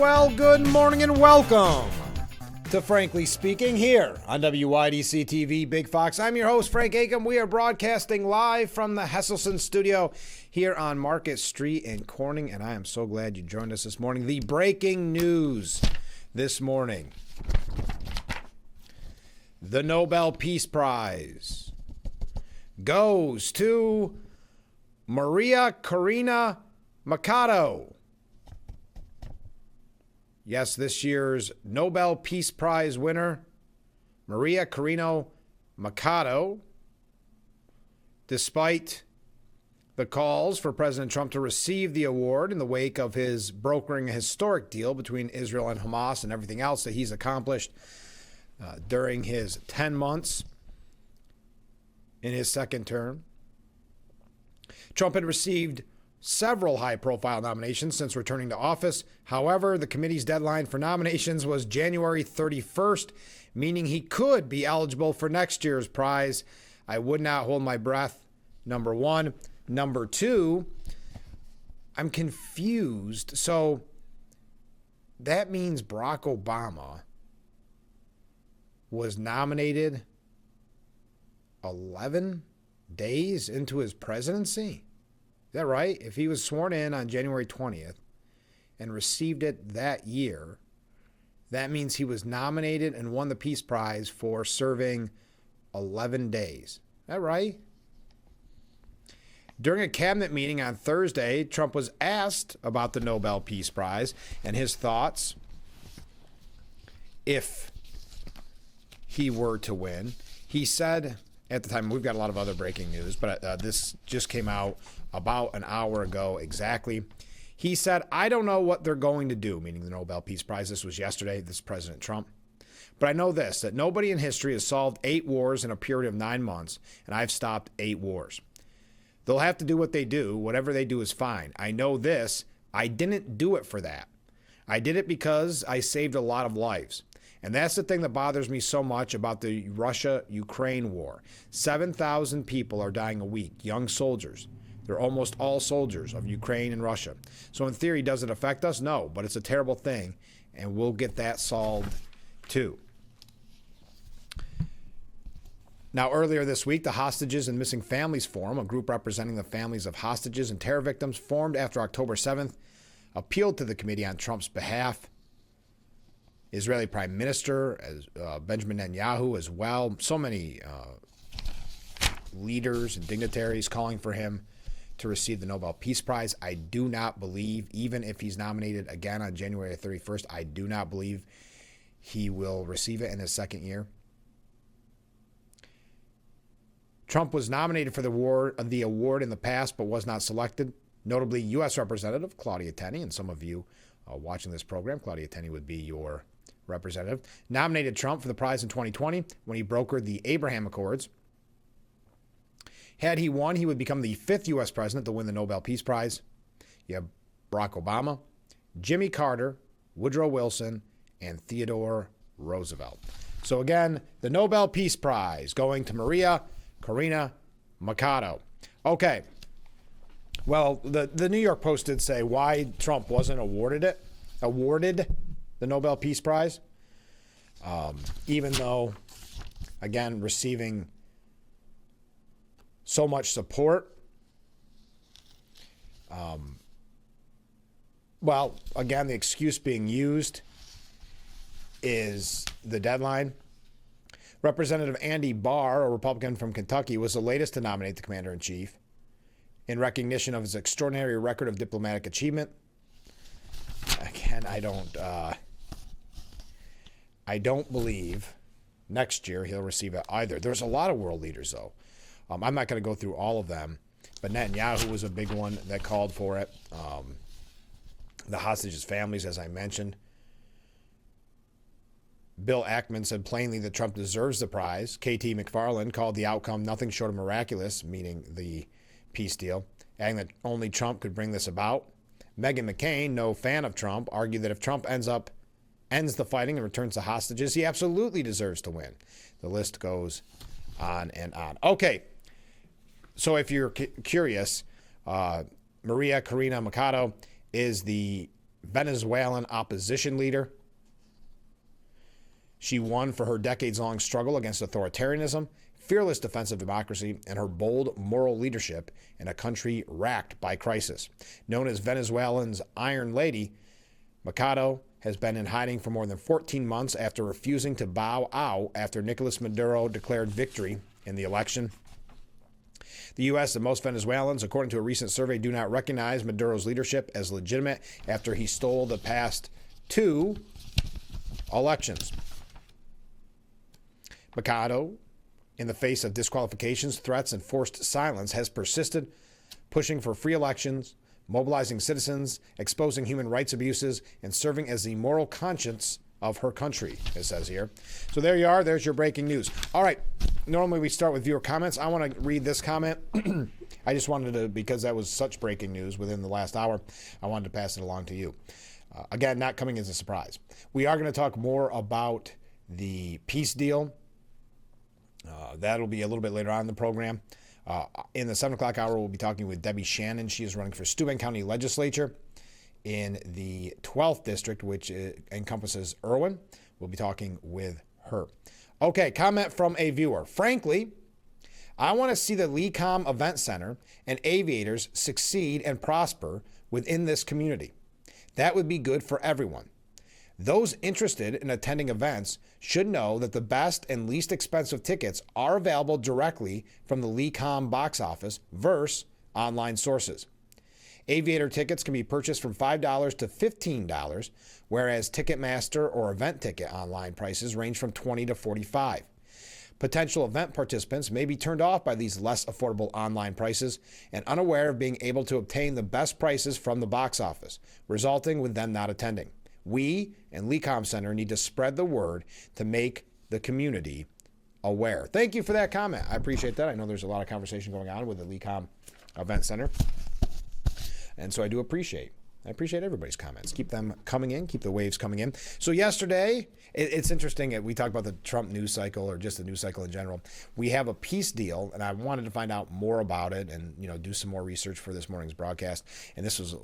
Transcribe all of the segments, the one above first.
Well, good morning and welcome to Frankly Speaking here on WYDC TV Big Fox. I'm your host, Frank Acom. We are broadcasting live from the Hesselson studio here on Market Street in Corning, and I am so glad you joined us this morning. The breaking news this morning: the Nobel Peace Prize goes to Maria Corina Machado. Yes, this year's Nobel Peace Prize winner, Maria Corina Machado, despite the calls for President Trump to receive the award in the wake of his brokering a historic deal between Israel and Hamas and everything else that he's accomplished during his 10 months in his second term. Trump had received several high-profile nominations since returning to office. However, the committee's deadline for nominations was January 31st, meaning he could be eligible for next year's prize. I would not hold my breath, number one. Number two, I'm confused. So that means Barack Obama was nominated 11 days into his presidency? Is that right? If he was sworn in on January 20th and received it that year, that means he was nominated and won the Peace Prize for serving 11 days. Is that right? During a cabinet meeting on Thursday, Trump was asked about the Nobel Peace Prize and his thoughts if he were to win. He said at the time, we've got a lot of other breaking news, but this just came out about an hour ago exactly. He said, "I don't know what they're going to do," meaning the Nobel Peace Prize. This was yesterday. This is President Trump. "But I know this, that nobody in history has solved 8 wars in a period of 9 months, and I've stopped 8 wars. They'll have to do what they do. Whatever they do is fine. I know this. I didn't do it for that. I did it because I saved a lot of lives. And that's the thing that bothers me so much about the Russia-Ukraine war. 7,000 people are dying a week, young soldiers. They're almost all soldiers of Ukraine and Russia. So in theory, does it affect us? No, but it's a terrible thing, and we'll get that solved too." Now, earlier this week, the Hostages and Missing Families Forum, a group representing the families of hostages and terror victims formed after October 7th, appealed to the committee on Trump's behalf. Israeli Prime Minister Benjamin Netanyahu as well. So many leaders and dignitaries calling for him to receive the Nobel Peace Prize. I do not believe, even if he's nominated again on January 31st, I do not believe he will receive it in his second year. Trump was nominated for the award in the past, but was not selected. Notably, U.S. Representative Claudia Tenney, and some of you watching this program, Claudia Tenney would be your representative, nominated Trump for the prize in 2020 when he brokered the Abraham Accords. Had he won, he would become the 5th U.S. president to win the Nobel Peace Prize. You have Barack Obama, Jimmy Carter, Woodrow Wilson, and Theodore Roosevelt. So again, the Nobel Peace Prize going to Maria Corina Machado. Okay. Well, the New York Post did say why Trump wasn't awarded the Nobel Peace Prize, even though, again, receiving so much support. Well, again, the excuse being used is the deadline. Representative Andy Barr, a Republican from Kentucky, was the latest to nominate the commander-in-chief in recognition of his extraordinary record of diplomatic achievement. Again, I don't believe next year he'll receive it either. There's a lot of world leaders, though. I'm not going to go through all of them, but Netanyahu was a big one that called for it. The hostages' families, as I mentioned. Bill Ackman said plainly that Trump deserves the prize. KT McFarland called the outcome nothing short of miraculous, meaning the peace deal, adding that only Trump could bring this about. Meghan McCain, no fan of Trump, argued that if Trump ends the fighting and returns the hostages, he absolutely deserves to win. The list goes on and on. Okay, so if you're curious, Maria Corina Machado is the Venezuelan opposition leader. She won for her decades-long struggle against authoritarianism, fearless defense of democracy, and her bold moral leadership in a country racked by crisis. Known as Venezuelans' Iron Lady, Mercado has been in hiding for more than 14 months after refusing to bow out after Nicolas Maduro declared victory in the election. The U.S. and most Venezuelans, according to a recent survey, do not recognize Maduro's leadership as legitimate after he stole the past 2 elections. Mercado, in the face of disqualifications, threats, and forced silence, has persisted, pushing for free elections, mobilizing citizens, exposing human rights abuses, and serving as the moral conscience of her country, it says here. So there you are. There's your breaking news. All right. Normally we start with viewer comments. I want to read this comment. I just wanted to, because that was such breaking news within the last hour, I wanted to pass it along to you. Again, not coming as a surprise. We are going to talk more about the peace deal. That'll be a little bit later on in the program. In the 7 o'clock hour, we'll be talking with Debbie Shannon. She is running for Steuben County Legislature in the 12th District, which encompasses Irwin. We'll be talking with her. Okay, comment from a viewer. Frankly, I want to see the LECOM Event Center and aviators succeed and prosper within this community. That would be good for everyone. Those interested in attending events should know that the best and least expensive tickets are available directly from the LECOM box office versus online sources. Aviator tickets can be purchased from $5 to $15, whereas Ticketmaster or event ticket online prices range from $20 to $45. Potential event participants may be turned off by these less affordable online prices and unaware of being able to obtain the best prices from the box office, resulting with them not attending. We and LECOM Center need to spread the word to make the community aware. Thank you for that comment. I appreciate that. I know there's a lot of conversation going on with the LECOM Event Center. And so I appreciate everybody's comments. Keep them coming in. Keep the waves coming in. So yesterday, it's interesting. We talk about the Trump news cycle or just the news cycle in general. We have a peace deal, and I wanted to find out more about it and, do some more research for this morning's broadcast. And this was,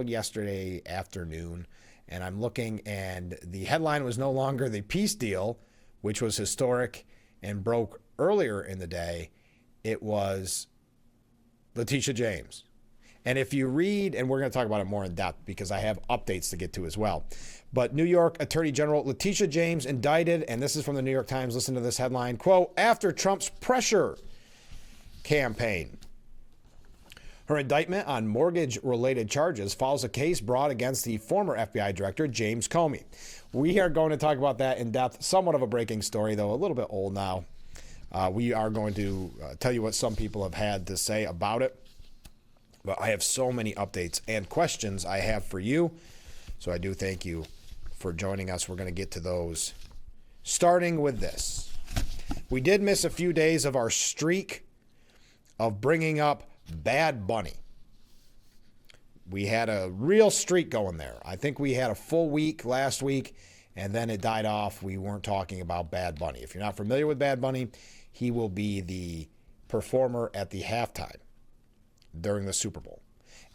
yesterday afternoon. And I'm looking, and the headline was no longer the peace deal, which was historic and broke earlier in the day. It was Letitia James. And if you read, and we're going to talk about it more in depth because I have updates to get to as well. But New York Attorney General Letitia James indicted, and this is from the New York Times, listen to this headline, quote, after Trump's pressure campaign. Her indictment on mortgage-related charges follows a case brought against the former FBI Director, James Comey. We are going to talk about that in depth. Somewhat of a breaking story, though, a little bit old now. We are going to tell you what some people have had to say about it. But I have so many updates and questions I have for you. So I do thank you for joining us. We're going to get to those. Starting with this. We did miss a few days of our streak of bringing up Bad Bunny. We had a real streak going there. I think we had a full week last week, and then it died off. We weren't talking about Bad Bunny. If you're not familiar with Bad Bunny, he will be the performer at the halftime during the Super Bowl.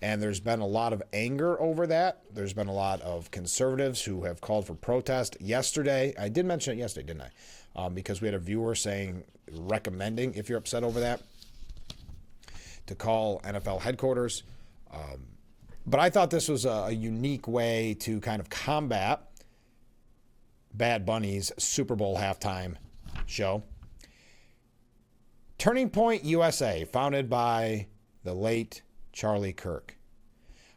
And there's been a lot of anger over that. There's been a lot of conservatives who have called for protest. Yesterday, I did mention it yesterday, didn't I? Because we had a viewer recommending, if you're upset over that, to call NFL headquarters. But I thought this was a unique way to kind of combat Bad Bunny's Super Bowl halftime show. Turning Point USA, founded by the late Charlie Kirk,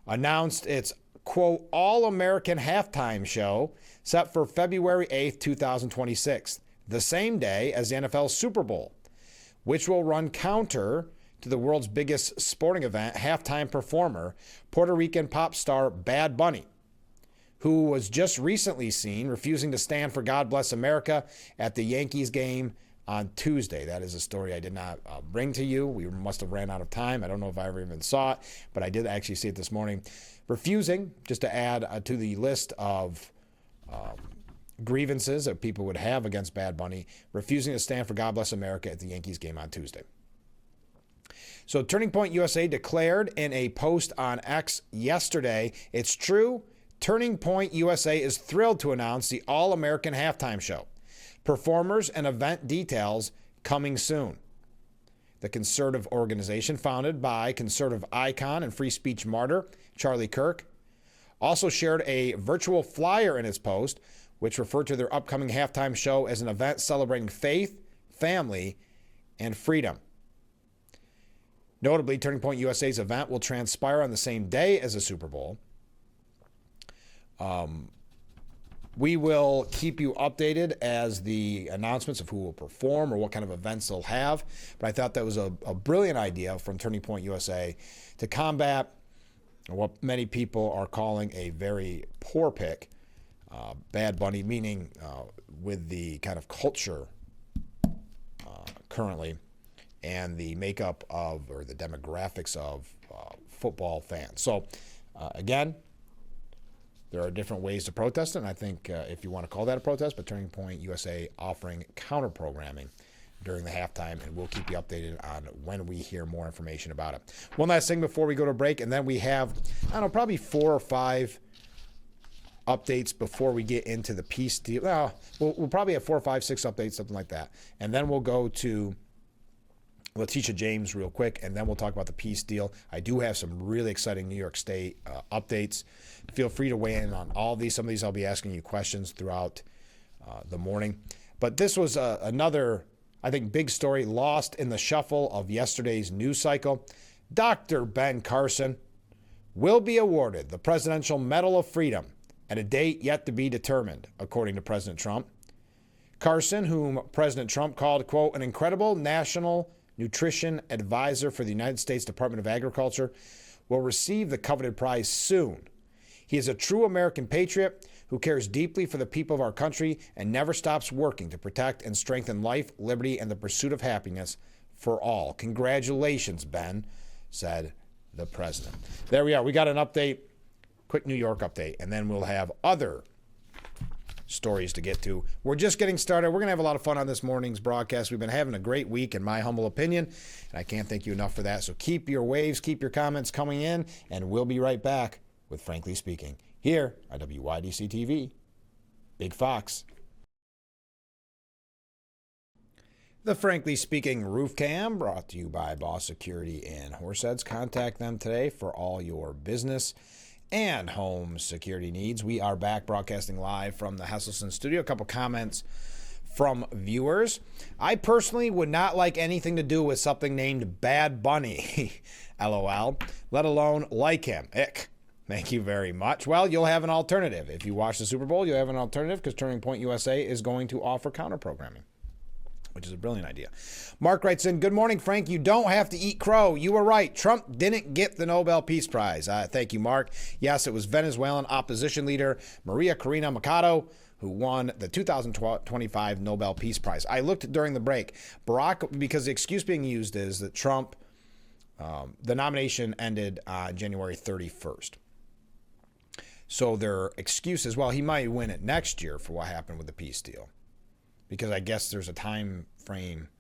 announced its, quote, all-American halftime show set for February 8th, 2026, the same day as the NFL Super Bowl, which will run counter to the world's biggest sporting event halftime performer, Puerto Rican pop star Bad Bunny, who was just recently seen refusing to stand for God Bless America at the Yankees game on Tuesday. That is a story I did not bring to you. We must have ran out of time. I don't know if I ever even saw it, but I did actually see it this morning. Refusing, just to add to the list of grievances that people would have against Bad Bunny, refusing to stand for God Bless America at the Yankees game on Tuesday. So Turning Point USA declared in a post on X yesterday, it's true, Turning Point USA is thrilled to announce the All-American Halftime Show. Performers and event details coming soon. The conservative organization, founded by conservative icon and free speech martyr Charlie Kirk, also shared a virtual flyer in its post, which referred to their upcoming halftime show as an event celebrating faith, family, and freedom. Notably, Turning Point USA's event will transpire on the same day as the Super Bowl. We will keep you updated as the announcements of who will perform or what kind of events they'll have. But I thought that was a brilliant idea from Turning Point USA to combat what many people are calling a very poor pick, Bad Bunny, meaning with the kind of culture currently and the makeup of or the demographics of football fans. So, again, there are different ways to protest it, and I think if you want to call that a protest, but Turning Point USA offering counter-programming during the halftime, and we'll keep you updated on when we hear more information about it. One last thing before we go to break, and then we have, I don't know, probably 4 or 5 updates before we get into the peace deal. Well, we'll probably have 4 or 5, 6 updates, something like that. And then we'll go to Letitia James real quick, and then we'll talk about the peace deal. I do have some really exciting New York State updates. Feel free to weigh in on all these. Some of these I'll be asking you questions throughout the morning. But this was another, I think, big story lost in the shuffle of yesterday's news cycle. Dr. Ben Carson will be awarded the Presidential Medal of Freedom at a date yet to be determined, according to President Trump. Carson, whom President Trump called, quote, an incredible national nutrition advisor for the United States Department of Agriculture, will receive the coveted prize soon. He is a true American patriot who cares deeply for the people of our country and never stops working to protect and strengthen life, liberty, and the pursuit of happiness for all. Congratulations, Ben, said the president. There we are. We got an update, quick New York update, and then we'll have other stories to get to. We're just getting started. We're going to have a lot of fun on this morning's broadcast. We've been having a great week, in my humble opinion, and I can't thank you enough for that. So keep your waves, keep your comments coming in, and we'll be right back with Frankly Speaking here on WYDC TV. Big Fox. The Frankly Speaking Roof Cam brought to you by Boss Security in Horseheads. Contact them today for all your business and home security needs. We are back broadcasting live from the Hesselson studio. A couple comments from viewers. I personally would not like anything to do with something named Bad Bunny, LOL, let alone like him. Ick. Thank you very much. Well, you'll have an alternative. If you watch the Super Bowl, you'll have an alternative because Turning Point USA is going to offer counter-programming, which is a brilliant idea. Mark writes in, good morning, Frank. You don't have to eat crow. You were right. Trump didn't get the Nobel Peace Prize. Thank you, Mark. Yes, it was Venezuelan opposition leader Maria Corina Machado who won the 2025 Nobel Peace Prize. I looked during the break. Barack, because the excuse being used is that Trump, the nomination ended on January 31st. So their excuse is, well, he might win it next year for what happened with the peace deal. Because I guess there's a time frame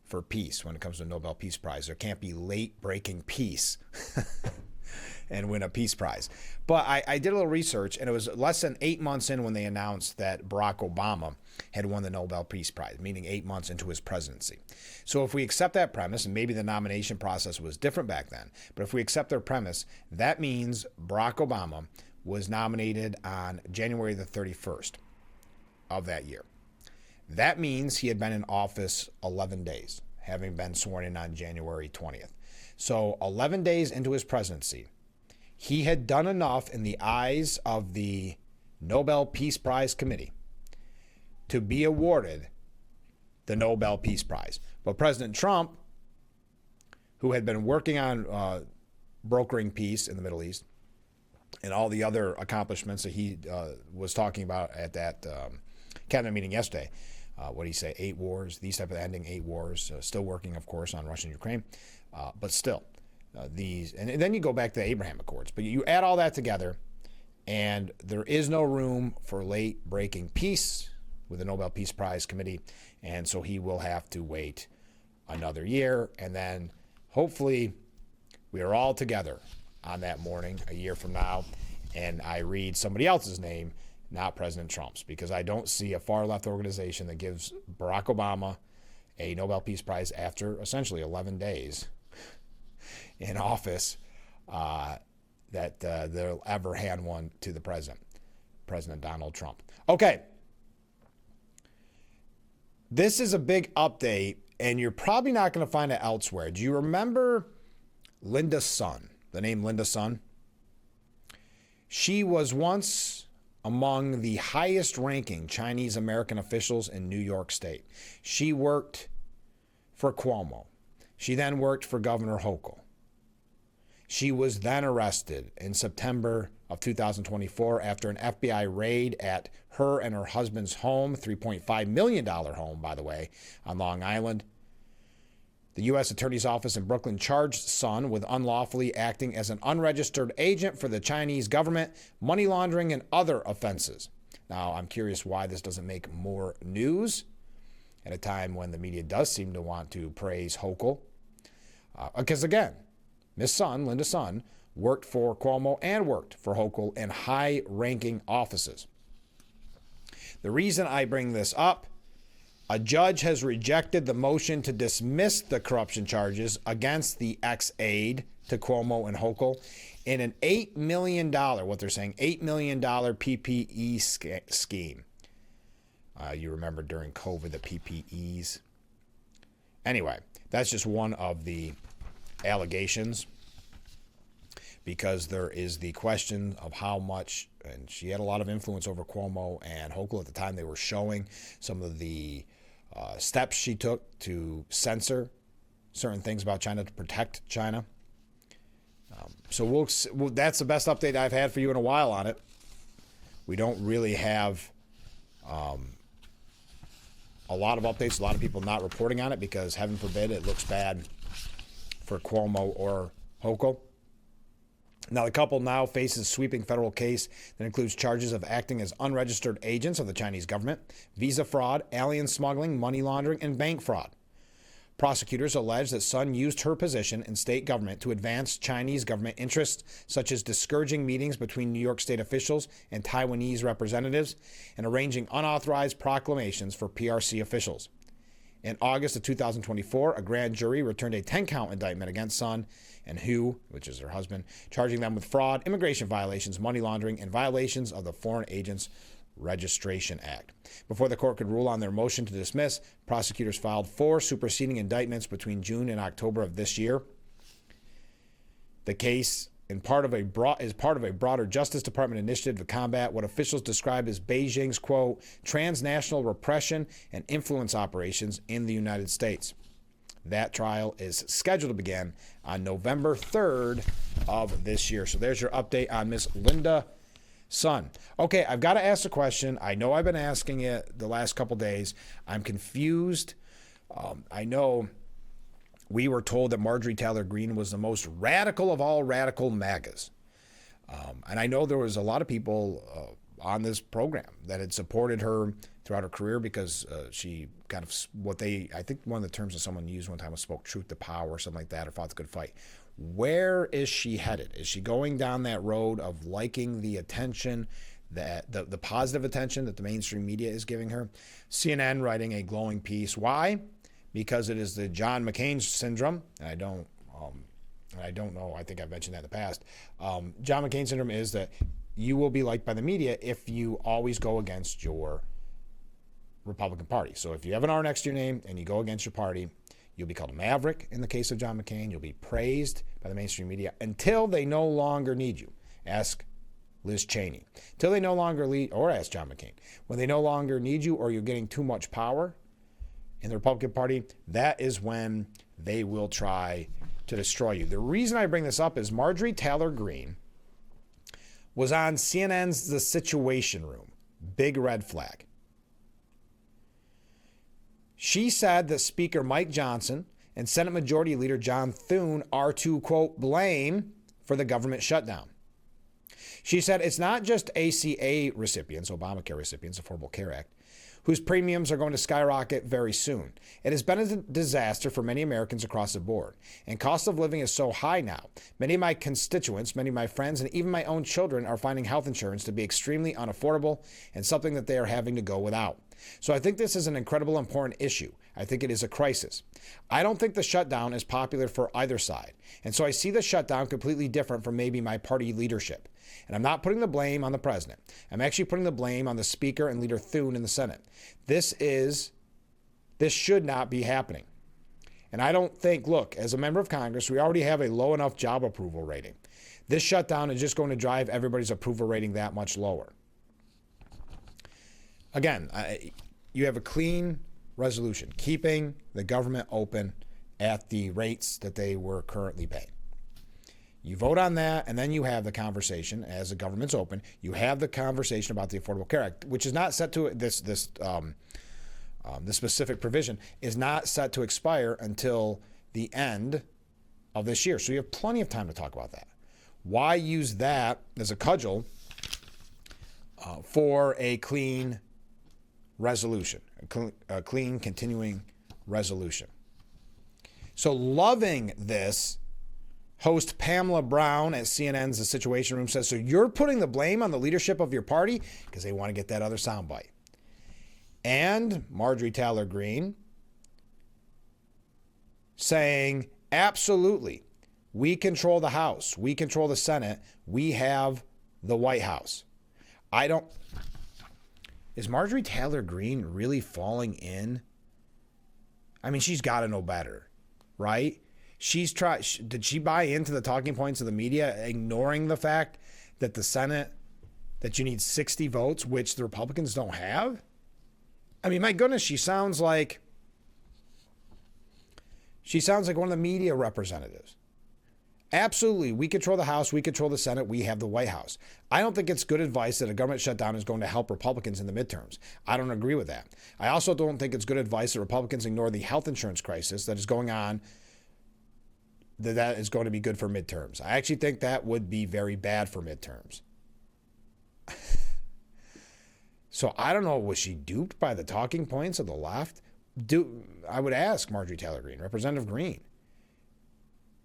for peace when it comes to the Nobel Peace Prize. There can't be late-breaking peace and win a peace prize. But I did a little research, and it was less than 8 months in when they announced that Barack Obama had won the Nobel Peace Prize, meaning 8 months into his presidency. So if we accept that premise, and maybe the nomination process was different back then, but if we accept their premise, that means Barack Obama was nominated on January the 31st of that year. That means he had been in office 11 days, having been sworn in on January 20th. So 11 days into his presidency, he had done enough in the eyes of the Nobel Peace Prize Committee to be awarded the Nobel Peace Prize. But President Trump, who had been working on brokering peace in the Middle East, and all the other accomplishments that he was talking about at that cabinet meeting yesterday. What did he say? 8 wars, these type of ending 8 wars, still working, of course, on Russia and Ukraine. But still, these, and then you go back to the Abraham Accords. But you add all that together, and there is no room for late-breaking peace with the Nobel Peace Prize Committee. And so he will have to wait another year, and then hopefully we are all together on that morning a year from now, and I read somebody else's name, not President Trump's, because I don't see a far-left organization that gives Barack Obama a Nobel Peace Prize after essentially 11 days in office that they'll ever hand one to the President Donald Trump. Okay. This is a big update, and you're probably not going to find it elsewhere. Do you remember Linda Sun, the name Linda Sun? She was once among the highest-ranking Chinese American officials in New York State. She worked for Cuomo. She then worked for Governor Hochul. She was then arrested in September of 2024 after an FBI raid at her and her husband's home, $3.5 million home, by the way, on Long Island. The U.S. Attorney's Office in Brooklyn charged Sun with unlawfully acting as an unregistered agent for the Chinese government, money laundering, and other offenses. Now, I'm curious why this doesn't make more news at a time when the media does seem to want to praise Hochul. Because again, Miss Sun, Linda Sun, worked for Cuomo and worked for Hochul in high-ranking offices. The reason I bring this up, a judge has rejected the motion to dismiss the corruption charges against the ex-aide to Cuomo and Hochul in an $8 million, what they're saying, $8 million PPE scheme. You remember during COVID, the PPEs. Anyway, that's just one of the allegations, because there is the question of how much, and she had a lot of influence over Cuomo and Hochul at the time. They were showing some of the steps she took to censor certain things about China, to protect China. So that's the best update I've had for you in a while on it. We don't really have a lot of updates, a lot of people not reporting on it because, heaven forbid, it looks bad for Cuomo or Hochul. Now, the couple now faces sweeping federal case that includes charges of acting as unregistered agents of the Chinese government, visa fraud, alien smuggling, money laundering, and bank fraud. Prosecutors allege that Sun used her position in state government to advance Chinese government interests, such as discouraging meetings between New York state officials and Taiwanese representatives and arranging unauthorized proclamations for PRC officials. In August of 2024, a grand jury returned a 10-count indictment against Sun and Hu, which is her husband, charging them with fraud, immigration violations, money laundering, and violations of the Foreign Agents Registration Act. Before the court could rule on their motion to dismiss, prosecutors filed 4 superseding indictments between June and October of this year. The case is part of a broader Justice Department initiative to combat what officials describe as Beijing's, quote, transnational repression and influence operations in the United States. That trial is scheduled to begin on November 3rd of this year. So there's your update on Miss Linda Sun. Okay, I've got to ask a question. I know I've been asking it the last couple days. I'm confused. I know we were told that Marjorie Taylor Greene was the most radical of all radical MAGAs. And I know there was a lot of people on this program that had supported her throughout her career because she kind of, I think one of the terms that someone used one time was spoke truth to power or something like that, or fought the good fight. Where is she headed? Is she going down that road of liking the attention, that the positive attention that the mainstream media is giving her? CNN writing a glowing piece. Why? Because it is the John McCain syndrome. And I don't know. I think I've mentioned that in the past. John McCain syndrome is that you will be liked by the media if you always go against your Republican Party. So if you have an R next to your name and you go against your party, you'll be called a maverick in the case of John McCain. You'll be praised by the mainstream media until they no longer need you. Ask Liz Cheney. Until they no longer need, or ask John McCain. When they no longer need you or you're getting too much power in the Republican Party, that is when they will try to destroy you. The reason I bring this up is Marjorie Taylor Greene was on CNN's The Situation Room. Big red flag. She said that Speaker Mike Johnson and Senate Majority Leader John Thune are to, quote, blame for the government shutdown. She said it's not just ACA recipients, Obamacare recipients, Affordable Care Act, whose premiums are going to skyrocket very soon. It has been a disaster for many Americans across the board, and cost of living is so high now. Many of my constituents, many of my friends, and even my own children are finding health insurance to be extremely unaffordable and something that they are having to go without. So I think this is an incredibly important issue. I think it is a crisis. I don't think the shutdown is popular for either side, and so I see the shutdown completely different from maybe my party leadership. And I'm not putting the blame on the president. I'm actually putting the blame on the Speaker and Leader Thune in the Senate. This should not be happening. And I don't think, look, as a member of Congress, we already have a low enough job approval rating. This shutdown is just going to drive everybody's approval rating that much lower. Again, you have a clean resolution, keeping the government open at the rates that they were currently paying. You vote on that, and then you have the conversation as the government's open. You have the conversation about the Affordable Care Act, which is not set to this specific provision is not set to expire until the end of this year. So you have plenty of time to talk about that. Why use that as a cudgel for a clean resolution, a clean continuing resolution? So loving this, host Pamela Brown at CNN's The Situation Room says, so you're putting the blame on the leadership of your party because they want to get that other soundbite. And Marjorie Taylor Greene saying, absolutely, we control the House, we control the Senate, we have the White House. Is Marjorie Taylor Greene really falling in? I mean, she's got to know better, right? Did she buy into the talking points of the media, ignoring the fact that the Senate, that you need 60 votes, which the Republicans don't have? I mean, my goodness, she sounds like one of the media representatives. Absolutely, we control the House, we control the Senate, we have the White House. I don't think it's good advice that a government shutdown is going to help Republicans in the midterms. I don't agree with that. I also don't think it's good advice that Republicans ignore the health insurance crisis that is going on, that is going to be good for midterms. I actually think that would be very bad for midterms. So I don't know, was she duped by the talking points of the left? I would ask Marjorie Taylor Greene, Representative Greene.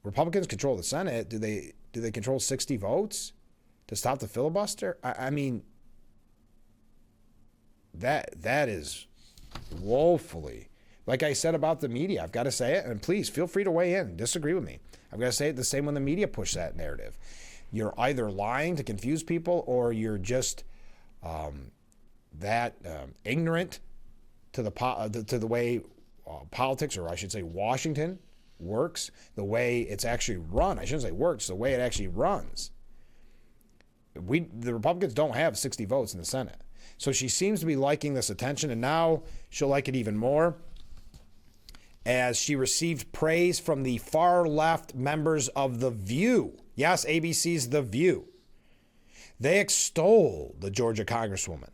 Republicans control the Senate. Do they control 60 votes to stop the filibuster? I mean, that is woefully, like I said about the media, I've got to say it, and please feel free to weigh in, disagree with me. I've got to say it the same when the media push that narrative. You're either lying to confuse people, or you're just ignorant to the way politics, or I should say Washington, works, the way it's actually run. I shouldn't say works, the way it actually runs. The Republicans don't have 60 votes in the Senate. So she seems to be liking this attention, and now she'll like it even more as she received praise from the far left members of The View. Yes, ABC's The View. They extol the Georgia Congresswoman,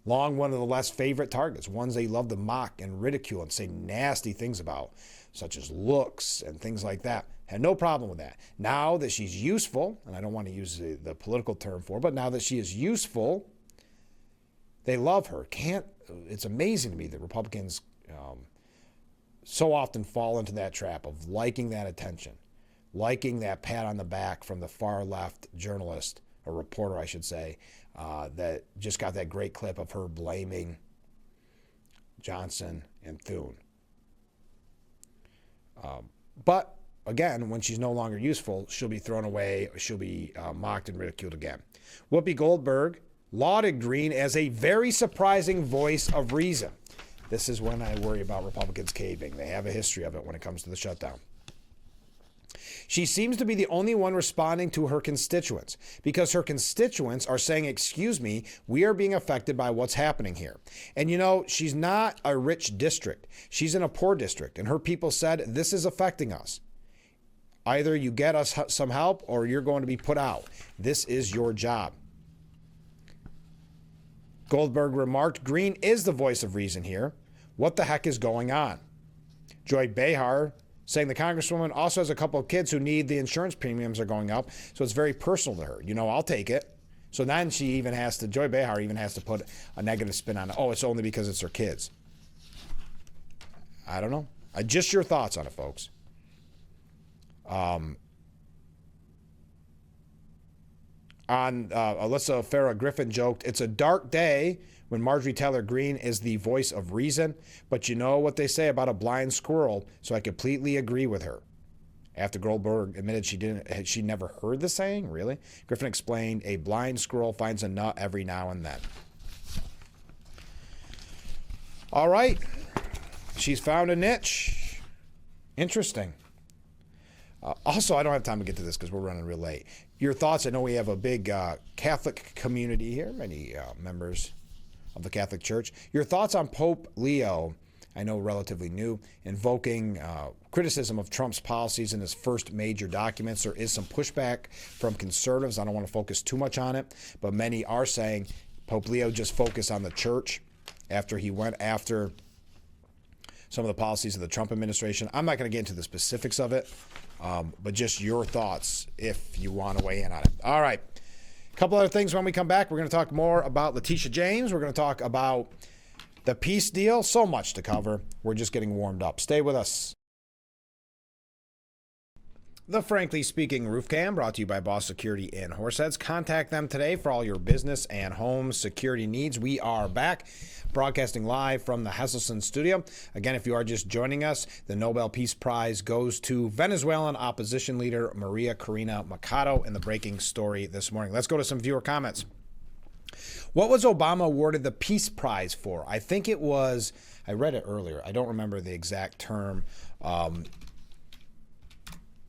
long one of the less favorite targets, ones they love to mock and ridicule and say nasty things about, such as looks and things like that. Had no problem with that. Now that she's useful, and I don't want to use the political term for it, but now that she is useful, they love her. It's amazing to me that Republicans so often fall into that trap of liking that attention, liking that pat on the back from the far left journalist, or reporter, I should say, that just got that great clip of her blaming Johnson and Thune. But again, when she's no longer useful, she'll be thrown away. She'll be mocked and ridiculed again. Whoopi Goldberg lauded Greene as a very surprising voice of reason. This is when I worry about Republicans caving. They have a history of it when it comes to the shutdown. She seems to be the only one responding to her constituents, because her constituents are saying, excuse me, we are being affected by what's happening here. And you know, she's not a rich district. She's in a poor district, and her people said, this is affecting us. Either you get us some help or you're going to be put out. This is your job. Goldberg remarked, Greene is the voice of reason here. What the heck is going on? Joy Behar saying the Congresswoman also has a couple of kids who need the insurance premiums are going up, so it's very personal to her. You know, I'll take it. So then Joy Behar even has to put a negative spin on it. Oh, it's only because it's her kids. I don't know. Just your thoughts on it, folks. Alyssa Farah Griffin joked, it's a dark day when Marjorie Taylor Greene is the voice of reason, but you know what they say about a blind squirrel, so I completely agree with her. After Goldberg admitted she never heard the saying. Really? Griffin explained, a blind squirrel finds a nut every now and then. All right. She's found a niche. Interesting. Also, I don't have time to get to this because we're running real late. Your thoughts? I know we have a big Catholic community here, many members of the Catholic Church. Your thoughts on Pope Leo, I know relatively new, invoking criticism of Trump's policies in his first major documents. There is some pushback from conservatives. I don't want to focus too much on it, but many are saying Pope Leo just focused on the church after he went after some of the policies of the Trump administration. I'm not going to get into the specifics of it, but just your thoughts if you want to weigh in on it. All right. A couple other things when we come back. We're going to talk more about Letitia James. We're going to talk about the peace deal. So much to cover. We're just getting warmed up. Stay with us. The Frankly Speaking Roof Cam, brought to you by Boss Security in Horseheads. Contact them today for all your business and home security needs. We are back, broadcasting live from the Hesselson studio. Again, if you are just joining us, the Nobel Peace Prize goes to Venezuelan opposition leader Maria Corina Machado in the breaking story this morning. Let's go to some viewer comments. What was Obama awarded the Peace Prize for? I think it was, I read it earlier. I don't remember the exact term.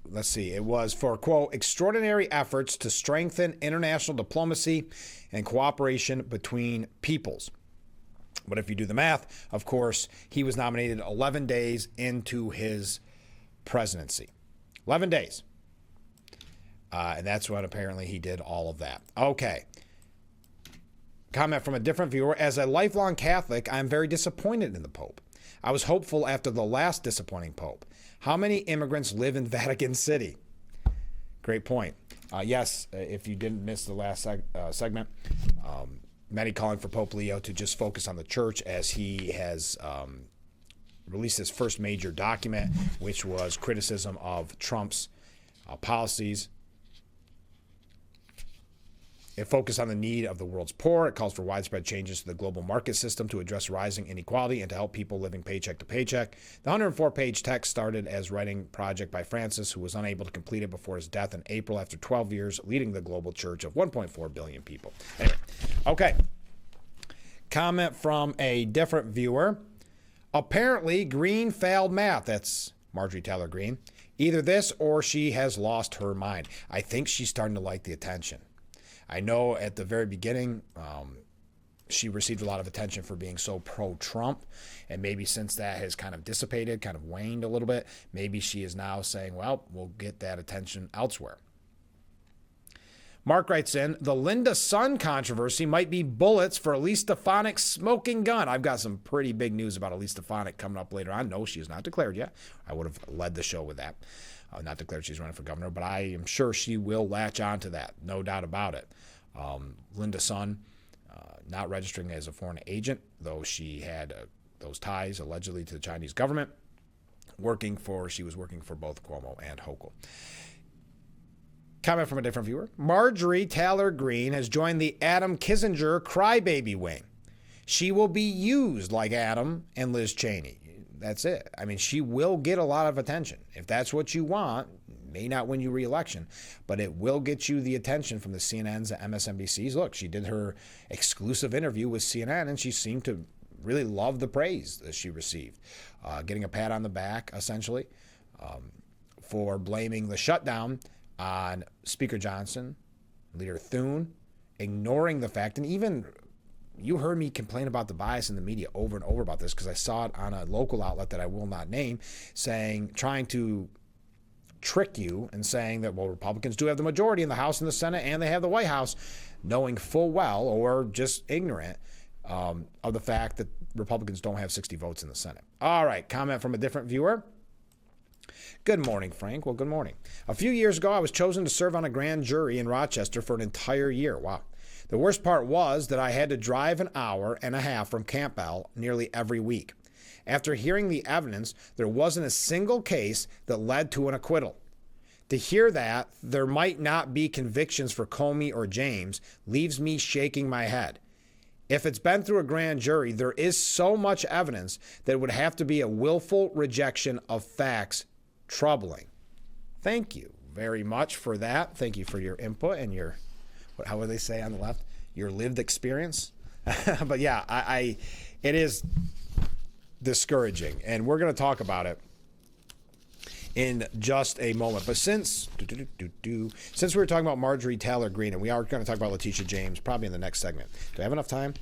Let's see. It was for, quote, extraordinary efforts to strengthen international diplomacy and cooperation between peoples. But if you do the math, of course, he was nominated 11 days into his presidency. 11 days. And that's when apparently he did all of that. Okay. Comment from a different viewer. As a lifelong Catholic, I'm very disappointed in the Pope. I was hopeful after the last disappointing Pope. How many immigrants live in Vatican City? Great point. Yes, if you didn't miss the last segment, many calling for Pope Leo to just focus on the church as he has released his first major document, which was criticism of Trump's policies. It focused on the need of the world's poor. It calls for widespread changes to the global market system to address rising inequality and to help people living paycheck to paycheck. The 104-page text started as writing project by Francis, who was unable to complete it before his death in April after 12 years leading the global church of 1.4 billion people. Anyway, okay. Comment from a different viewer. Apparently, Greene failed math. That's Marjorie Taylor Greene. Either this or she has lost her mind. I think she's starting to like the attention. I know at the very beginning, she received a lot of attention for being so pro-Trump, and maybe since that has kind of dissipated, kind of waned a little bit, maybe she is now saying, well, we'll get that attention elsewhere. Mark writes in, the Linda Sun controversy might be bullets for Elise Stefanik's smoking gun. I've got some pretty big news about Elise Stefanik coming up later on. No, she is not declared yet. I would have led the show with that. Not declared she's running for governor, but I am sure she will latch on to that. No doubt about it. Linda Sun, not registering as a foreign agent, though she had those ties allegedly to the Chinese government, she was working for both Cuomo and Hochul. Comment from a different viewer. Marjorie Taylor Greene has joined the Adam Kinzinger crybaby wing. She will be used like Adam and Liz Cheney. That's it. I mean, she will get a lot of attention. If that's what you want, may not win you re-election, but it will get you the attention from the CNNs, the MSNBCs. Look, she did her exclusive interview with CNN, and she seemed to really love the praise that she received. Getting a pat on the back, essentially, for blaming the shutdown on Speaker Johnson, Leader Thune, ignoring the fact, and even you heard me complain about the bias in the media over and over about this because I saw it on a local outlet that I will not name, trying to trick you and saying that, well, Republicans do have the majority in the House and the Senate and they have the White House, knowing full well or just ignorant of the fact that Republicans don't have 60 votes in the Senate. All right, comment from a different viewer. Good morning, Frank. Well, good morning. A few years ago, I was chosen to serve on a grand jury in Rochester for an entire year. Wow. The worst part was that I had to drive an hour and a half from Campbell nearly every week. After hearing the evidence, there wasn't a single case that led to an acquittal. To hear that there might not be convictions for Comey or James leaves me shaking my head. If it's been through a grand jury, there is so much evidence that it would have to be a willful rejection of facts. Troubling. Thank you very much for that. Thank you for your input and your, how would they say on the left? Your lived experience. But yeah, it is discouraging, and we're going to talk about it in just a moment. But since we were talking about Marjorie Taylor Greene, and we are going to talk about Letitia James probably in the next segment. Do I have enough time?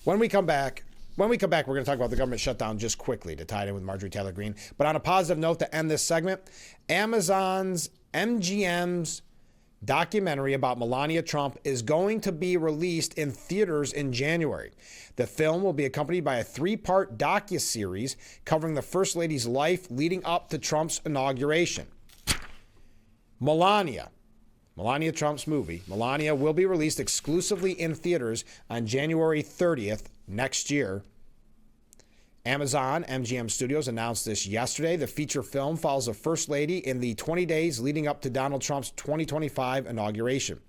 When we come back, we're going to talk about the government shutdown just quickly to tie it in with Marjorie Taylor Greene. But on a positive note to end this segment, Amazon's MGM's documentary about Melania Trump is going to be released in theaters in January. The film will be accompanied by a 3-part docuseries covering the First Lady's life leading up to Trump's inauguration. Melania Trump's movie, Melania, will be released exclusively in theaters on January 30th next year. Amazon MGM Studios announced this yesterday. The feature film follows the First Lady in the 20 days leading up to Donald Trump's 2025 inauguration.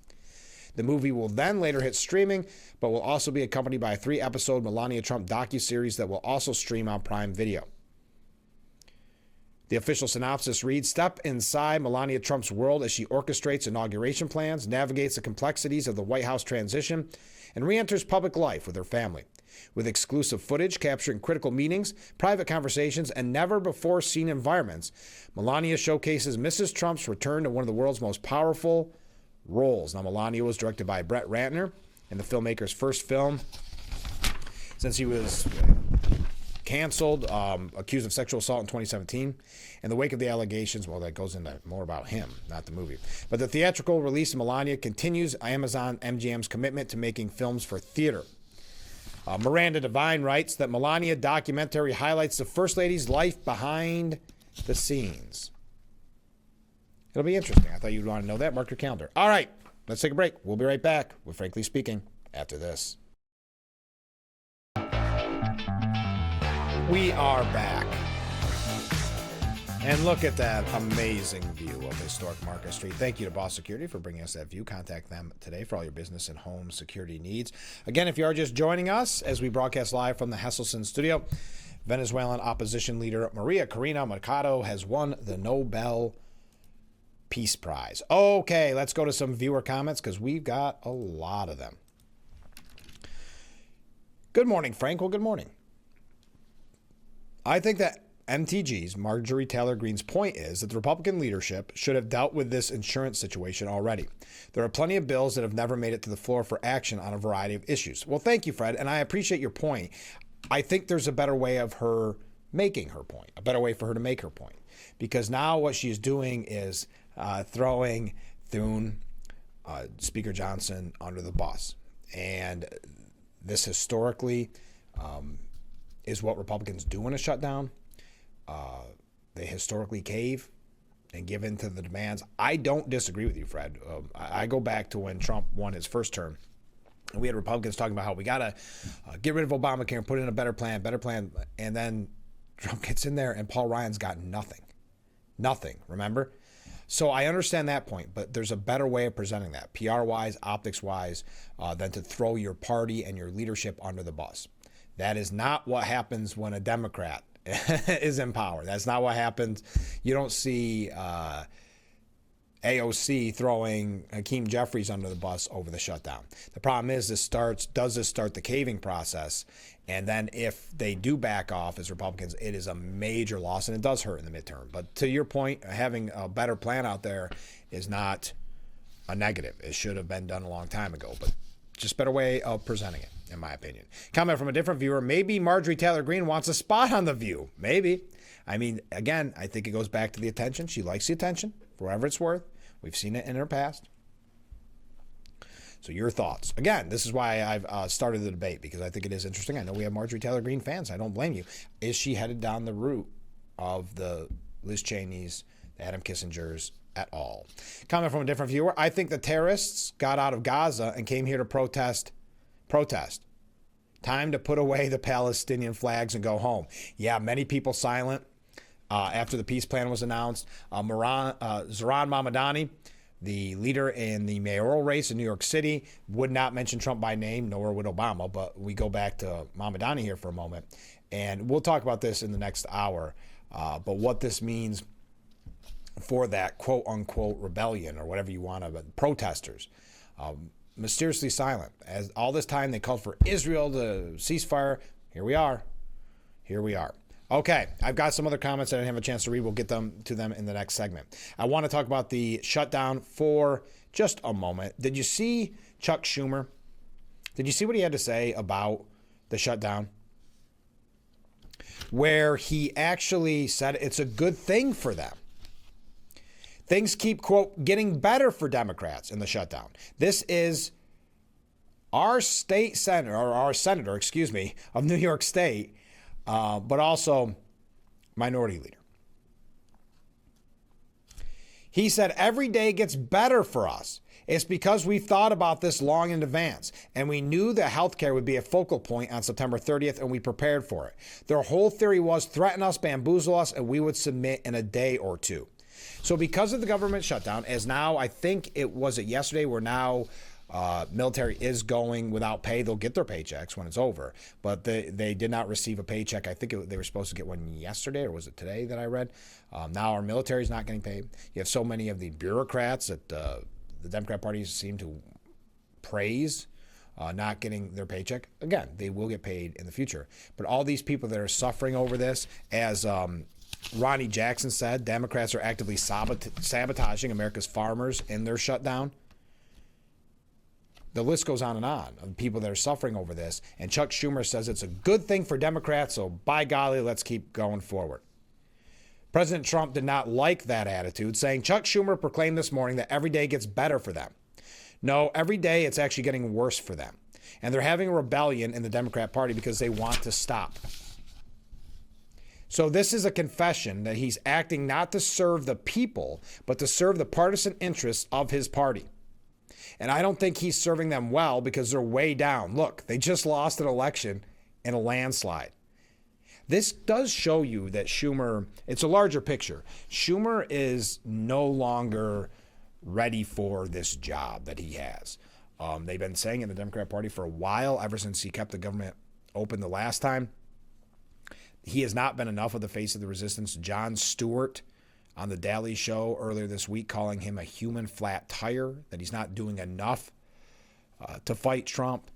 The movie will then later hit streaming, but will also be accompanied by a 3-episode Melania Trump docuseries that will also stream on Prime Video. The official synopsis reads, step inside Melania Trump's world as she orchestrates inauguration plans, navigates the complexities of the White House transition, and re-enters public life with her family. With exclusive footage capturing critical meetings, private conversations, and never-before-seen environments, Melania showcases Mrs. Trump's return to one of the world's most powerful roles. Now, Melania was directed by Brett Ratner, and the filmmaker's first film since he was canceled, accused of sexual assault in 2017. In the wake of the allegations, well, that goes into more about him, not the movie. But the theatrical release of Melania continues Amazon MGM's commitment to making films for theater. Miranda Devine writes that Melania documentary highlights the First Lady's life behind the scenes. It'll be interesting. I thought you'd want to know that. Mark your calendar. All right, let's take a break. We'll be right back with Frankly Speaking after this. We are back. And look at that amazing view of historic Market Street. Thank you to Boss Security for bringing us that view. Contact them today for all your business and home security needs. Again, if you are just joining us as we broadcast live from the Hesselson studio, Venezuelan opposition leader Maria Corina Machado has won the Nobel Peace Prize. Okay, let's go to some viewer comments because we've got a lot of them. Good morning, Frank. Well, good morning. I think that MTG's, Marjorie Taylor Greene's, point is that the Republican leadership should have dealt with this insurance situation already. There are plenty of bills that have never made it to the floor for action on a variety of issues. Well, thank you, Fred, and I appreciate your point. I think there's a better way of her making her point, a better way for her to make her point, because now what she's doing is throwing Thune, Speaker Johnson, under the bus. And this historically is what Republicans do in a shutdown. They historically cave and give in to the demands. I don't disagree with you, Fred. I go back to when Trump won his first term. And we had Republicans talking about how we got to get rid of Obamacare and put in a better plan. And then Trump gets in there and Paul Ryan's got nothing. Nothing, remember? So I understand that point, but there's a better way of presenting that, PR-wise, optics-wise, than to throw your party and your leadership under the bus. That is not what happens when a Democrat is in power. That's not what happens. You don't see AOC throwing Hakeem Jeffries under the bus over the shutdown. The problem is does this start the caving process? And then if they do back off as Republicans, it is a major loss, and it does hurt in the midterm. But to your point, having a better plan out there is not a negative. It should have been done a long time ago, but just better way of presenting it, in my opinion. Comment from a different viewer. Maybe Marjorie Taylor Greene wants a spot on The View. Maybe. I mean, again, I think it goes back to the attention. She likes the attention, for whatever it's worth. We've seen it in her past. So your thoughts. Again, this is why I've started the debate, because I think it is interesting. I know we have Marjorie Taylor Greene fans. I don't blame you. Is she headed down the route of the Liz Cheney's, the Adam Kissingers, at all. Comment from a different viewer. I think the terrorists got out of Gaza and came here to protest. Time to put away the Palestinian flags and go home. Yeah, many people silent after the peace plan was announced. Zohran Mamdani, the leader in the mayoral race in New York City, would not mention Trump by name, nor would Obama. But we go back to Mamdani here for a moment. And we'll talk about this in the next hour. But what this means for that quote unquote rebellion or whatever you want to, protesters, mysteriously silent. As all this time they called for Israel to ceasefire. Here we are. Okay, I've got some other comments that I didn't have a chance to read. We'll get to them in the next segment. I want to talk about the shutdown for just a moment. Did you see Chuck Schumer? Did you see what he had to say about the shutdown? Where he actually said it's a good thing for them. Things keep, quote, getting better for Democrats in the shutdown. This is our senator of New York State, but also minority leader. He said, every day gets better for us. It's because we've thought about this long in advance, and we knew that healthcare would be a focal point on September 30th, and we prepared for it. Their whole theory was threaten us, bamboozle us, and we would submit in a day or two. So because of the government shutdown, as now, I think it was yesterday, where now military is going without pay. They'll get their paychecks when it's over, but they did not receive a paycheck. I think they were supposed to get one yesterday, or was it today that I read? Now our military is not getting paid. You have so many of the bureaucrats that the Democrat Party seem to praise not getting their paycheck. Again, they will get paid in the future. But all these people that are suffering over this, as Ronnie Jackson said, Democrats are actively sabotaging America's farmers in their shutdown. The list goes on and on of people that are suffering over this. And Chuck Schumer says it's a good thing for Democrats, so by golly, let's keep going forward. President Trump did not like that attitude, saying Chuck Schumer proclaimed this morning that every day gets better for them. No, every day it's actually getting worse for them. And they're having a rebellion in the Democrat Party because they want to stop. So this is a confession that he's acting not to serve the people, but to serve the partisan interests of his party. And I don't think he's serving them well because they're way down. Look, they just lost an election in a landslide. This does show you that Schumer, it's a larger picture. Schumer is no longer ready for this job that he has. They've been saying in the Democrat Party for a while, ever since he kept the government open the last time. He has not been enough of the face of the resistance. Jon Stewart on the Daily Show earlier this week calling him a human flat tire, that he's not doing enough to fight Trump.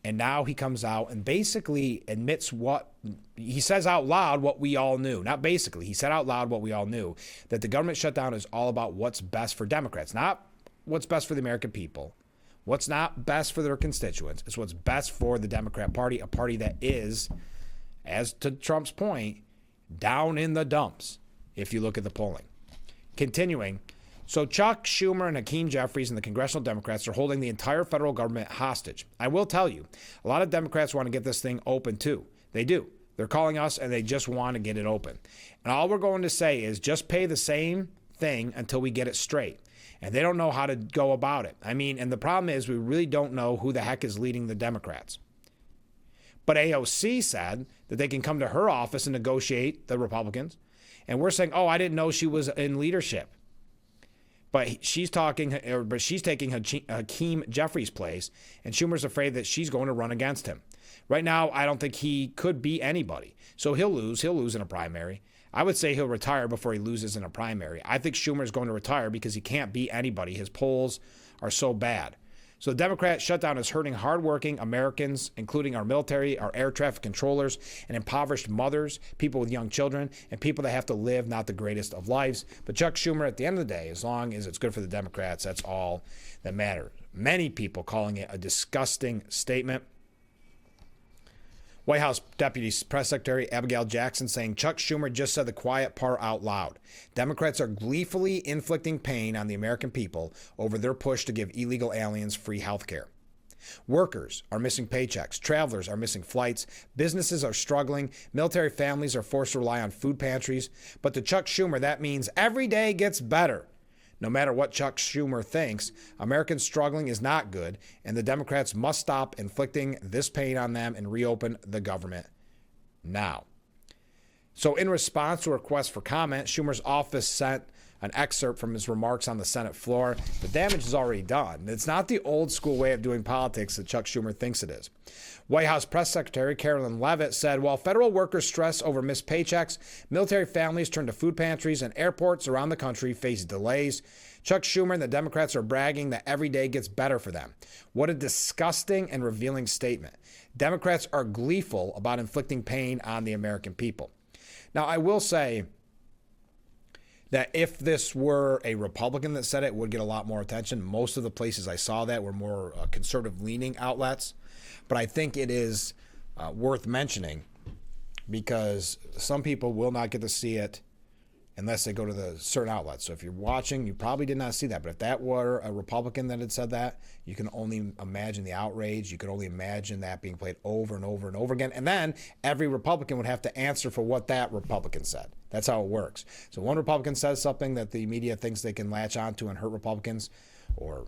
And now he comes out and basically admits what he says out loud, what we all knew. Not basically, he said out loud what we all knew, that the government shutdown is all about what's best for Democrats, not what's best for the American people, what's not best for their constituents. It's what's best for the Democrat Party, a party that is, as to Trump's point, down in the dumps, if you look at the polling. Continuing, so Chuck Schumer and Hakeem Jeffries and the congressional Democrats are holding the entire federal government hostage. I will tell you, a lot of Democrats want to get this thing open too. They do. They're calling us and they just want to get it open. And all we're going to say is just pay the same thing until we get it straight. And they don't know how to go about it. I mean, and the problem is we really don't know who the heck is leading the Democrats. But AOC said that they can come to her office and negotiate the Republicans. And we're saying, oh, I didn't know she was in leadership. But she's taking Hakeem Jeffries' place, and Schumer's afraid that she's going to run against him. Right now, I don't think he could beat anybody. So he'll lose. He'll lose in a primary. I would say he'll retire before he loses in a primary. I think Schumer's going to retire because he can't beat anybody. His polls are so bad. So the Democrat shutdown is hurting hardworking Americans, including our military, our air traffic controllers, and impoverished mothers, people with young children, and people that have to live not the greatest of lives. But Chuck Schumer, at the end of the day, as long as it's good for the Democrats, that's all that matters. Many people calling it a disgusting statement. White House Deputy Press Secretary Abigail Jackson saying Chuck Schumer just said the quiet part out loud. Democrats are gleefully inflicting pain on the American people over their push to give illegal aliens free health care. Workers are missing paychecks. Travelers are missing flights. Businesses are struggling. Military families are forced to rely on food pantries. But to Chuck Schumer, that means every day gets better. No matter what Chuck Schumer thinks, Americans struggling is not good, and the Democrats must stop inflicting this pain on them and reopen the government now. So in response to a request for comment, Schumer's office sent an excerpt from his remarks on the Senate floor. The damage is already done. It's not the old school way of doing politics that Chuck Schumer thinks it is. White House Press Secretary Carolyn Leavitt said, while federal workers stress over missed paychecks, military families turn to food pantries, and airports around the country face delays, Chuck Schumer and the Democrats are bragging that every day gets better for them. What a disgusting and revealing statement. Democrats are gleeful about inflicting pain on the American people. Now, I will say that if this were a Republican that said it, would get a lot more attention. Most of the places I saw that were more conservative-leaning outlets. But I think it is worth mentioning because some people will not get to see it unless they go to the certain outlets. So if you're watching, you probably did not see that. But if that were a Republican that had said that, you can only imagine the outrage. You could only imagine that being played over and over and over again. And then every Republican would have to answer for what that Republican said. That's how it works. So one Republican says something that the media thinks they can latch onto and hurt Republicans, or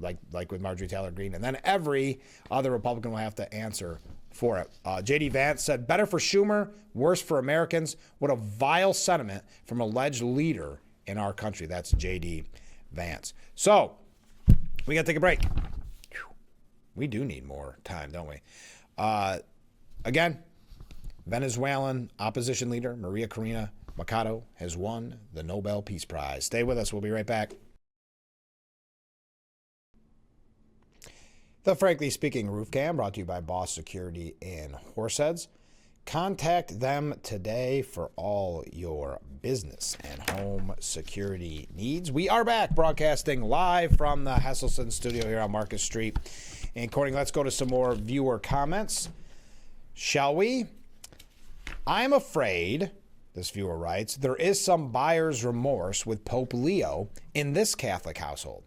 like with Marjorie Taylor Greene, and then every other Republican will have to answer for it. J.D. Vance said, better for Schumer, worse for Americans. What a vile sentiment from an alleged leader in our country. That's J.D. Vance. So we got to take a break. We do need more time, don't we? Again, Venezuelan opposition leader Maria Corina Machado has won the Nobel Peace Prize. Stay with us. We'll be right back. The Frankly Speaking Roof Cam brought to you by Boss Security in Horseheads. Contact them today for all your business and home security needs. We are back broadcasting live from the Hesselson studio here on Marcus Street. And Courtney, let's go to some more viewer comments, shall we? I'm afraid, this viewer writes, there is some buyer's remorse with Pope Leo in this Catholic household.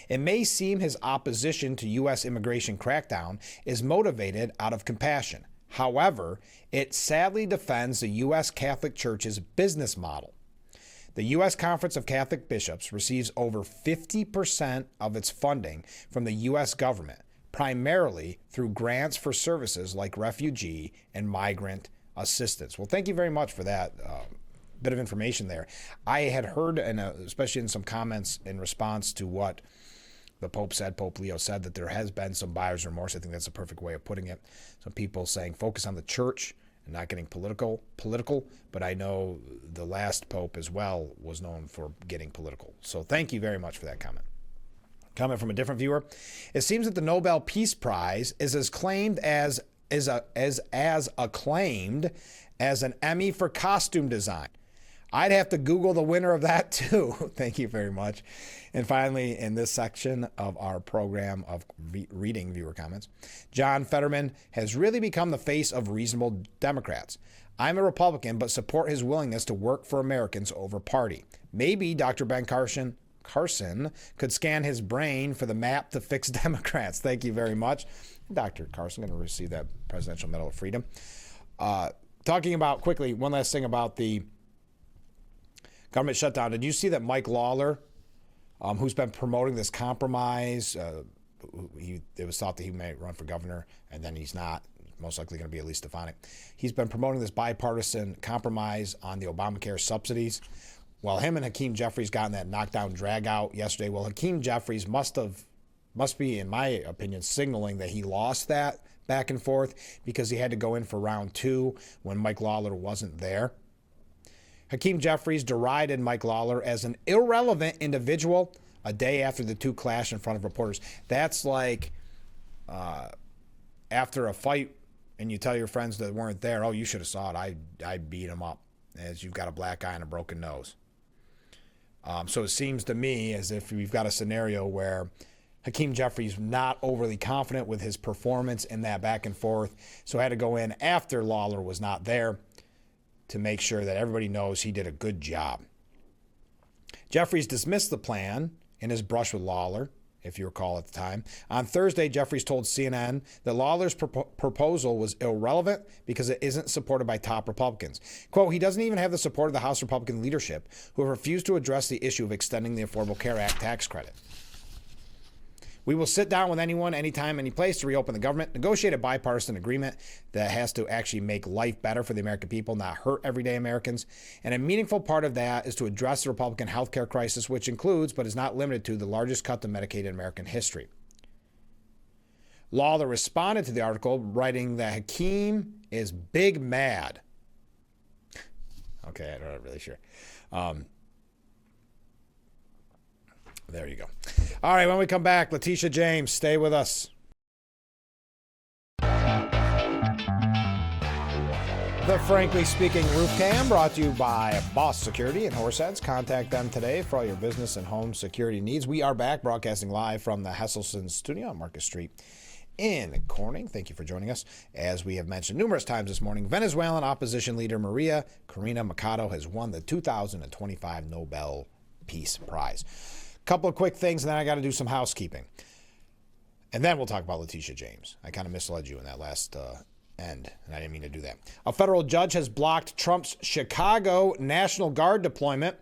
It may seem his opposition to U.S. immigration crackdown is motivated out of compassion. However, it sadly defends the U.S. Catholic Church's business model. The U.S. Conference of Catholic Bishops receives over 50% of its funding from the U.S. government, primarily through grants for services like refugee and migrant assistance. Well, thank you very much for that bit of information there. I had heard, and especially in some comments in response to what the Pope said, Pope Leo said, that there has been some buyer's remorse. I think that's a perfect way of putting it. Some people saying focus on the church and not getting political, but I know the last Pope as well was known for getting political. So thank you very much for that comment. Comment from a different viewer. It seems that the Nobel Peace Prize is as acclaimed as an Emmy for costume design. I'd have to Google the winner of that too. Thank you very much. And finally, in this section of our program of reading viewer comments, John Fetterman has really become the face of reasonable Democrats. I'm a Republican, but support his willingness to work for Americans over party. Maybe Dr. Ben Carson could scan his brain for the map to fix Democrats. Thank you very much. Dr. Carson going to receive that Presidential Medal of Freedom. Talking about quickly, one last thing about the government shutdown. Did you see that Mike Lawler, who's been promoting this compromise, it was thought that he might run for governor, and then he's not, most likely going to be at least Stefanik. He's been promoting this bipartisan compromise on the Obamacare subsidies. Well, him and Hakeem Jeffries got in that knockdown drag out yesterday. Well, Hakeem Jeffries must be, in my opinion, signaling that he lost that back and forth because he had to go in for round 2 when Mike Lawler wasn't there. Hakeem Jeffries derided Mike Lawler as an irrelevant individual a day after the two clashed in front of reporters. That's like after a fight and you tell your friends that weren't there, oh, you should have saw it. I beat him up as you've got a black eye and a broken nose. So it seems to me as if we've got a scenario where Hakeem Jeffries not overly confident with his performance in that back and forth, so had to go in after Lawler was not there to make sure that everybody knows he did a good job. Jeffries dismissed the plan in his brush with Lawler if you recall at the time. On Thursday, Jeffries told CNN that Lawler's proposal was irrelevant because it isn't supported by top Republicans. Quote, he doesn't even have the support of the House Republican leadership, who have refused to address the issue of extending the Affordable Care Act tax credit. We will sit down with anyone, anytime, any place to reopen the government, negotiate a bipartisan agreement that has to actually make life better for the American people, not hurt everyday Americans. And a meaningful part of that is to address the Republican health care crisis, which includes, but is not limited to, the largest cut to Medicaid in American history. Lawler responded to the article, writing that Hakeem is big mad. Okay, I'm not really sure. There you go. All right, when we come back, Letitia James, stay with us. The Frankly Speaking Roof Cam brought to you by Boss Security and Horseheads. Contact them today for all your business and home security needs. We are back broadcasting live from the Hesselson Studio on Marcus Street in Corning. Thank you for joining us. As we have mentioned numerous times this morning, Venezuelan opposition leader Maria Corina Machado has won the 2025 Nobel Peace Prize. Couple of quick things, and then I got to do some housekeeping. And then we'll talk about Letitia James. I kind of misled you in that last end, and I didn't mean to do that. A federal judge has blocked Trump's Chicago National Guard deployment.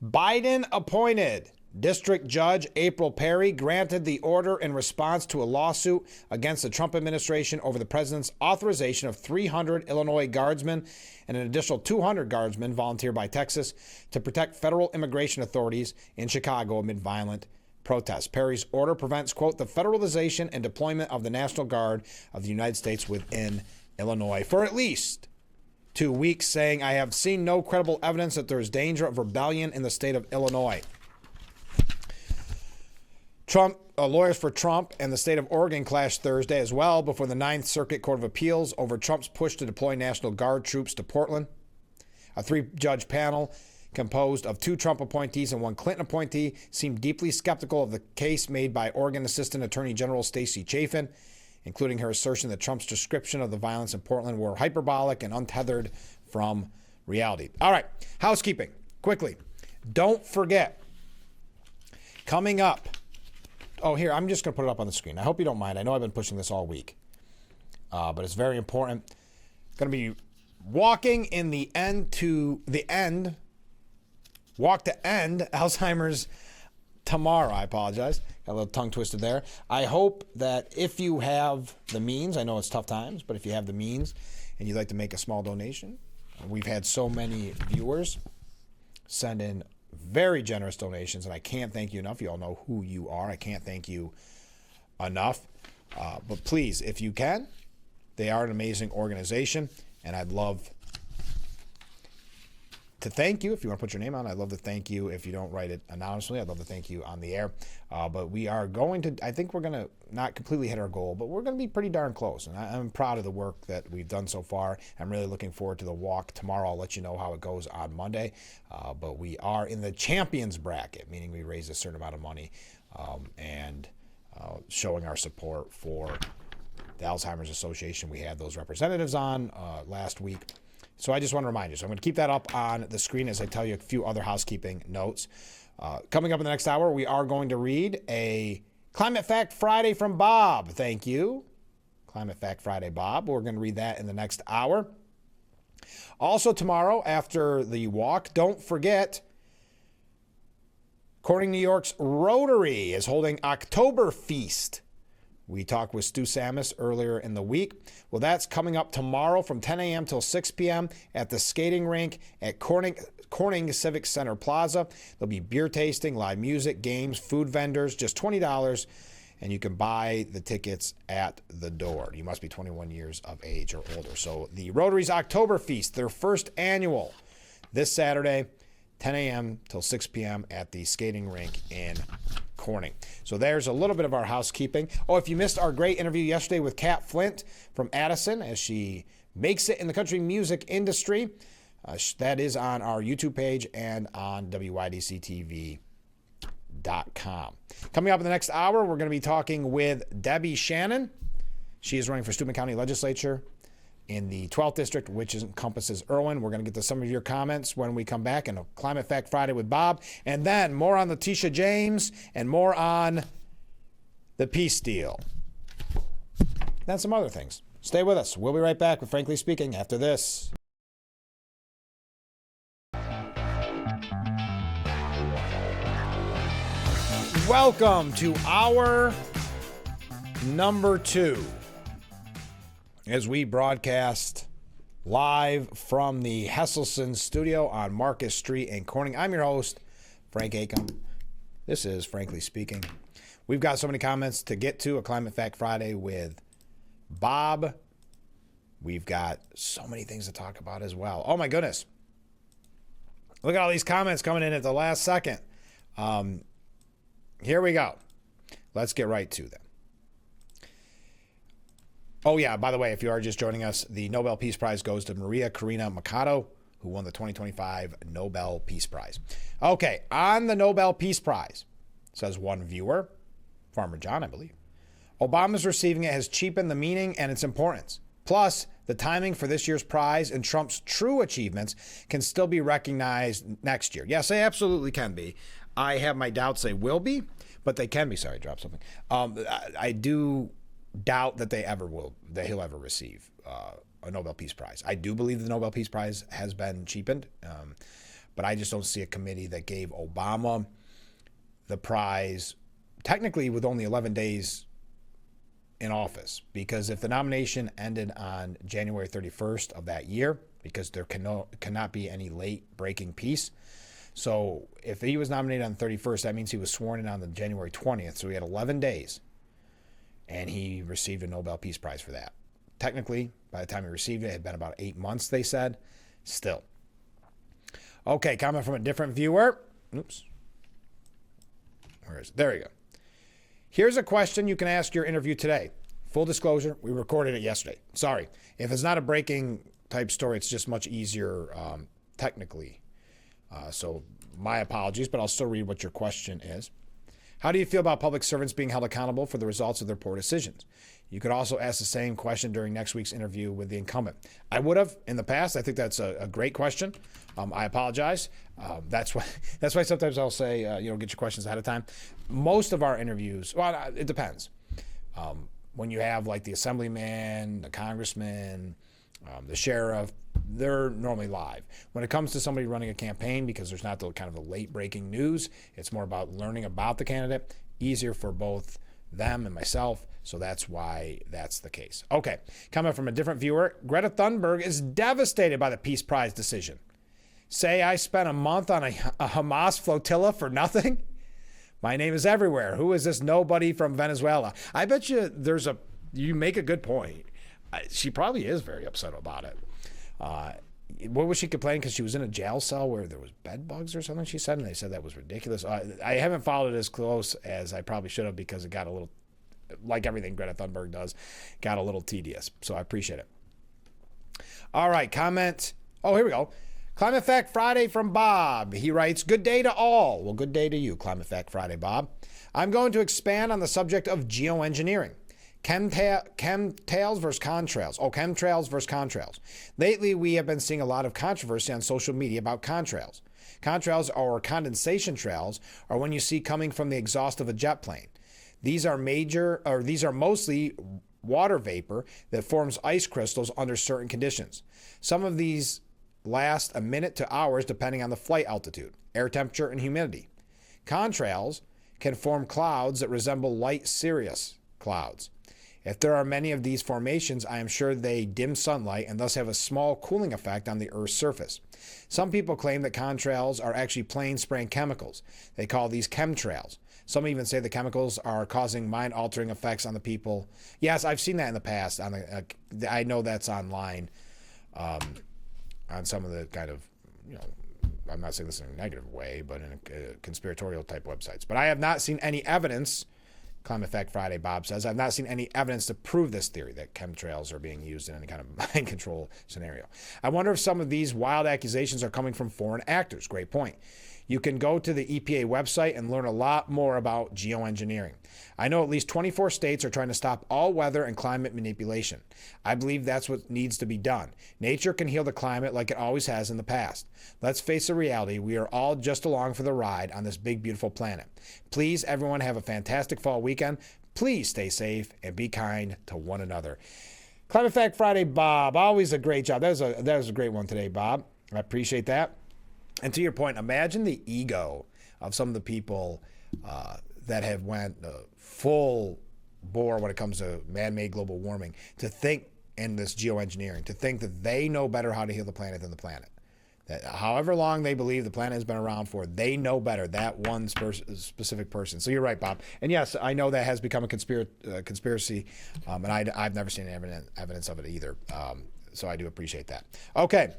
Biden appointed District Judge April Perry granted the order in response to a lawsuit against the Trump administration over the president's authorization of 300 Illinois guardsmen and an additional 200 guardsmen volunteered by Texas to protect federal immigration authorities in Chicago amid violent protests. Perry's order prevents, quote, the federalization and deployment of the National Guard of the United States within Illinois for at least 2 weeks, saying, I have seen no credible evidence that there is danger of rebellion in the state of Illinois. Lawyers for Trump and the state of Oregon clashed Thursday as well before the Ninth Circuit Court of Appeals over Trump's push to deploy National Guard troops to Portland. A three-judge panel composed of 2 Trump appointees and 1 Clinton appointee seemed deeply skeptical of the case made by Oregon Assistant Attorney General Stacey Chafin, including her assertion that Trump's description of the violence in Portland were hyperbolic and untethered from reality. All right, housekeeping, quickly. Don't forget, coming up, here, I'm just going to put it up on the screen. I hope you don't mind. I know I've been pushing this all week, but it's very important. Going to be walking in the end to the end, walk to end Alzheimer's tomorrow. I apologize. Got a little tongue twisted there. I hope that if you have the means, I know it's tough times, but if you have the means and you'd like to make a small donation, we've had so many viewers send in very generous donations, and I can't thank you enough. You all know who you are. I can't thank you enough. But please, if you can, they are an amazing organization, and I'd love to thank you. If you want to put your name on, I'd love to thank you. If you don't write it anonymously, I'd love to thank you on the air. But we are going to, I think we're going to not completely hit our goal, but we're going to be pretty darn close. And I'm proud of the work that we've done so far. I'm really looking forward to the walk tomorrow. I'll let you know how it goes on Monday. But we are in the champions bracket, meaning we raised a certain amount of money and showing our support for the Alzheimer's Association. We had those representatives on last week. So I just want to remind you. So I'm going to keep that up on the screen as I tell you a few other housekeeping notes. Coming up in the next hour, we are going to read a Climate Fact Friday from Bob. Thank you. Climate Fact Friday, Bob. We're going to read that in the next hour. Also tomorrow, after the walk, don't forget, Corning, New York's Rotary is holding October Feast. We talked with Stu Samus earlier in the week. Well, that's coming up tomorrow from 10 a.m. till 6 p.m. at the skating rink at Corning Civic Center Plaza. There'll be beer tasting, live music, games, food vendors, just $20, and you can buy the tickets at the door. You must be 21 years of age or older. So the Rotary's October Feast, their first annual, this Saturday, 10 a.m. till 6 p.m. at the skating rink in Corning. So there's a little bit of our housekeeping. Oh, if you missed our great interview yesterday with Kat Flint from Addison as she makes it in the country music industry, that is on our YouTube page and on WYDCTV.com. Coming up in the next hour, we're going to be talking with Debbie Shannon. She is running for Steuben County Legislature in the 12th district, which encompasses Irwin. We're going to get to some of your comments when we come back in a Climate Fact Friday with Bob. And then more on Letitia James and more on the peace deal. And some other things. Stay with us. We'll be right back with Frankly Speaking after this. Welcome to hour number 2 as we broadcast live from the Hesselson studio on Marcus Street in Corning. I'm your host, Frank Acom. This is Frankly Speaking. We've got so many comments to get to, a Climate Fact Friday with Bob. We've got so many things to talk about as well. Oh my goodness. Look at all these comments coming in at the last second. Here we go. Let's get right to them. Oh yeah, by the way, if you are just joining us, the Nobel Peace Prize goes to Maria Corina Machado, who won the 2025 Nobel Peace Prize. Okay, on the Nobel Peace Prize, says one viewer, Farmer John, I believe, Obama's receiving it has cheapened the meaning and its importance. Plus, the timing for this year's prize and Trump's true achievements can still be recognized next year. Yes, they absolutely can be. I have my doubts they will be, but they can be. Sorry, I dropped something. I do doubt that he'll ever receive a Nobel Peace Prize. I do believe the Nobel Peace Prize has been cheapened, but I just don't see a committee that gave Obama the prize, technically with only 11 days in office, because if the nomination ended on January 31st of that year, because there cannot be any late breaking peace. So if he was nominated on the 31st, that means he was sworn in on the January 20th. So he had 11 days, and he received a Nobel Peace Prize for that. Technically, by the time he received it, it had been about 8 months, they said. Still. Okay, comment from a different viewer. Oops. Where is it? There you go. Here's a question you can ask your interview today. Full disclosure, we recorded it yesterday. Sorry. If it's not a breaking type story, it's just much easier technically. So my apologies, but I'll still read what your question is. How do you feel about public servants being held accountable for the results of their poor decisions? You could also ask the same question during next week's interview with the incumbent. I would have in the past. I think that's a great question. I apologize. That's why sometimes I'll say, get your questions ahead of time. Most of our interviews, well, it depends. When you have like the assemblyman, the congressman, the sheriff, they're normally live. When it comes to somebody running a campaign, because there's not the kind of the late breaking news, it's more about learning about the candidate, easier for both them and myself. So that's why that's the case. Okay, coming from a different viewer, Greta Thunberg is devastated by the Peace Prize decision. Say I spent a month on a Hamas flotilla for nothing? My name is everywhere. Who is this nobody from Venezuela? I bet you you make a good point. She probably is very upset about it. What was she complaining? Because she was in a jail cell where there was bed bugs or something, she said, and they said that was ridiculous. I haven't followed it as close as I probably should have, because it got a little, like everything Greta Thunberg does, got a little tedious. So I appreciate it. All right, comment. Oh, here we go. Climate Fact Friday from Bob. He writes, good day to all. Well, good day to you, Climate Fact Friday, Bob. I'm going to expand on the subject of geoengineering. Chemtrails versus contrails. Oh, chemtrails versus contrails. Lately, we have been seeing a lot of controversy on social media about contrails. Contrails, or condensation trails, are when you see coming from the exhaust of a jet plane. These are mostly water vapor that forms ice crystals under certain conditions. Some of these last a minute to hours depending on the flight altitude, air temperature, and humidity. Contrails can form clouds that resemble light cirrus clouds. If there are many of these formations, I am sure they dim sunlight and thus have a small cooling effect on the Earth's surface. Some people claim that contrails are actually plain spraying chemicals. They call these chemtrails. Some even say the chemicals are causing mind-altering effects on the people. Yes, I've seen that in the past. I know that's online on some of the kind of, I'm not saying this in a negative way, but in a conspiratorial type websites. But I have not seen any evidence. Climate Fact Friday, Bob says, I've not seen any evidence to prove this theory that chemtrails are being used in any kind of mind control scenario. I wonder if some of these wild accusations are coming from foreign actors. Great point. You can go to the EPA website and learn a lot more about geoengineering. I know at least 24 states are trying to stop all weather and climate manipulation. I believe that's what needs to be done. Nature can heal the climate like it always has in the past. Let's face the reality, we are all just along for the ride on this big, beautiful planet. Please, everyone, have a fantastic fall weekend. Please stay safe and be kind to one another. Climate Fact Friday, Bob. Always a great job. That was a great one today, Bob. I appreciate that. And to your point, imagine the ego of some of the people that have went full bore when it comes to man-made global warming, to think in this geoengineering, to think that they know better how to heal the planet than the planet. That however long they believe the planet has been around for, they know better, that one specific person. So you're right, Bob. And yes, I know that has become a conspiracy, and I've never seen evidence of it either. So I do appreciate that. Okay.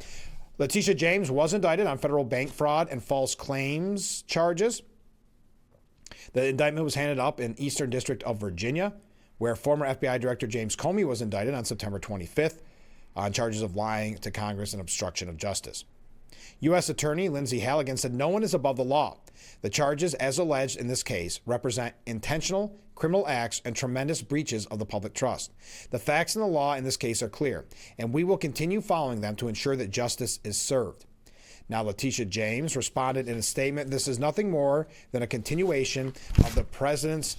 Letitia James was indicted on federal bank fraud and false claims charges. The indictment was handed up in Eastern District of Virginia, where former FBI Director James Comey was indicted on September 25th on charges of lying to Congress and obstruction of justice. U.S. Attorney Lindsay Halligan said no one is above the law. The charges, as alleged in this case, represent intentional criminal acts and tremendous breaches of the public trust. The facts and the law in this case are clear, and we will continue following them to ensure that justice is served. Now, Letitia James responded in a statement, "This is nothing more than a continuation of the president's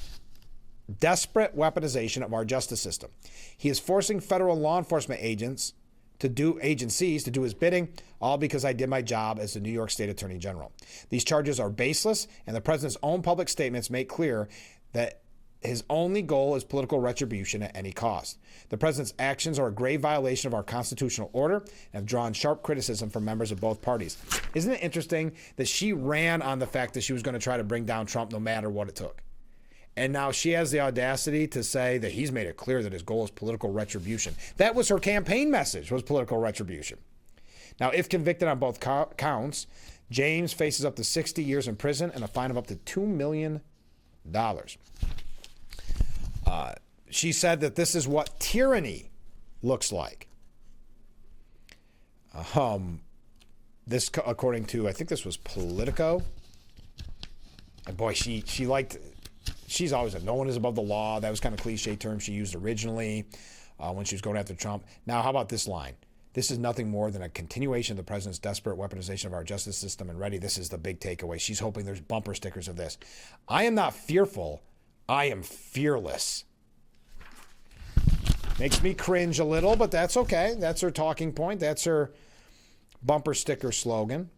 desperate weaponization of our justice system. He is forcing federal law enforcement agencies to do his bidding, all because I did my job as the New York State Attorney General. These charges are baseless, and the president's own public statements make clear that his only goal is political retribution at any cost. The president's actions are a grave violation of our constitutional order and have drawn sharp criticism from members of both parties." Isn't it interesting that she ran on the fact that she was going to try to bring down Trump no matter what it took? And now she has the audacity to say that he's made it clear that his goal is political retribution. That was her campaign message, was political retribution. Now, if convicted on both counts, James faces up to 60 years in prison and a fine of up to $2 million. She said that this is what tyranny looks like. This, according to, I think this was Politico. And boy, she's always said no one is above the law. That was kind of a cliche term she used originally when she was going after Trump. Now, how about this line? "This is nothing more than a continuation of the president's desperate weaponization of our justice system." And ready, this is the big takeaway. She's hoping there's bumper stickers of this. "I am not fearful. I am fearless." Makes me cringe a little, but that's okay. That's her talking point. That's her bumper sticker slogan.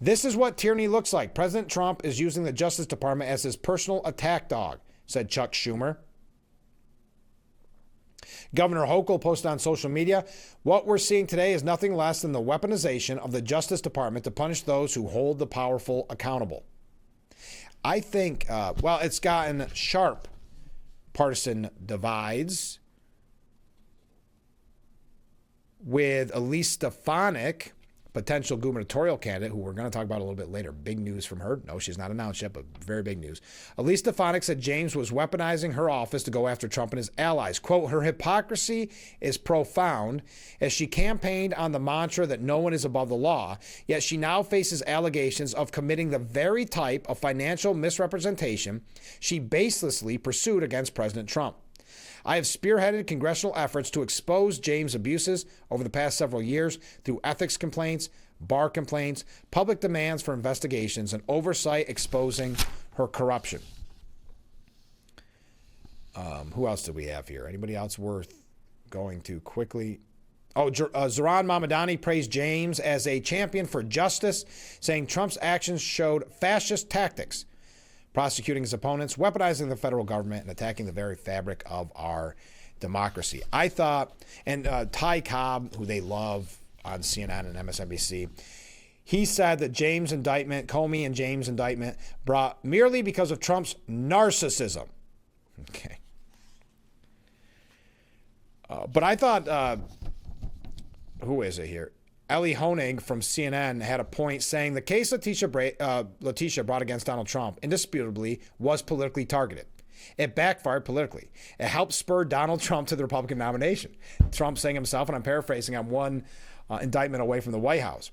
"This is what tyranny looks like. President Trump is using the Justice Department as his personal attack dog," said Chuck Schumer. Governor Hochul posted on social media, "What we're seeing today is nothing less than the weaponization of the Justice Department to punish those who hold the powerful accountable." I think, it's gotten sharp partisan divides with Elise Stefanik, potential gubernatorial candidate, who we're going to talk about a little bit later. Big news from her. No, she's not announced yet, but very big news. Elise Stefanik said James was weaponizing her office to go after Trump and his allies. Quote, "Her hypocrisy is profound as she campaigned on the mantra that no one is above the law, yet she now faces allegations of committing the very type of financial misrepresentation she baselessly pursued against President Trump. I have spearheaded congressional efforts to expose James' abuses over the past several years through ethics complaints, bar complaints, public demands for investigations, and oversight exposing her corruption." Who else do we have here? Anybody else worth going to quickly? Zohran Mamdani praised James as a champion for justice, saying Trump's actions showed fascist tactics, prosecuting his opponents, weaponizing the federal government, and attacking the very fabric of our democracy. I thought, and Ty Cobb, who they love on CNN and MSNBC, he said that Comey and James' indictment brought merely because of Trump's narcissism. Okay. But I thought, who is it here? Ellie Honig from CNN had a point saying the case Letitia brought against Donald Trump indisputably was politically targeted. It backfired politically. It helped spur Donald Trump to the Republican nomination. Trump saying himself, and I'm paraphrasing, I'm one indictment away from the White House.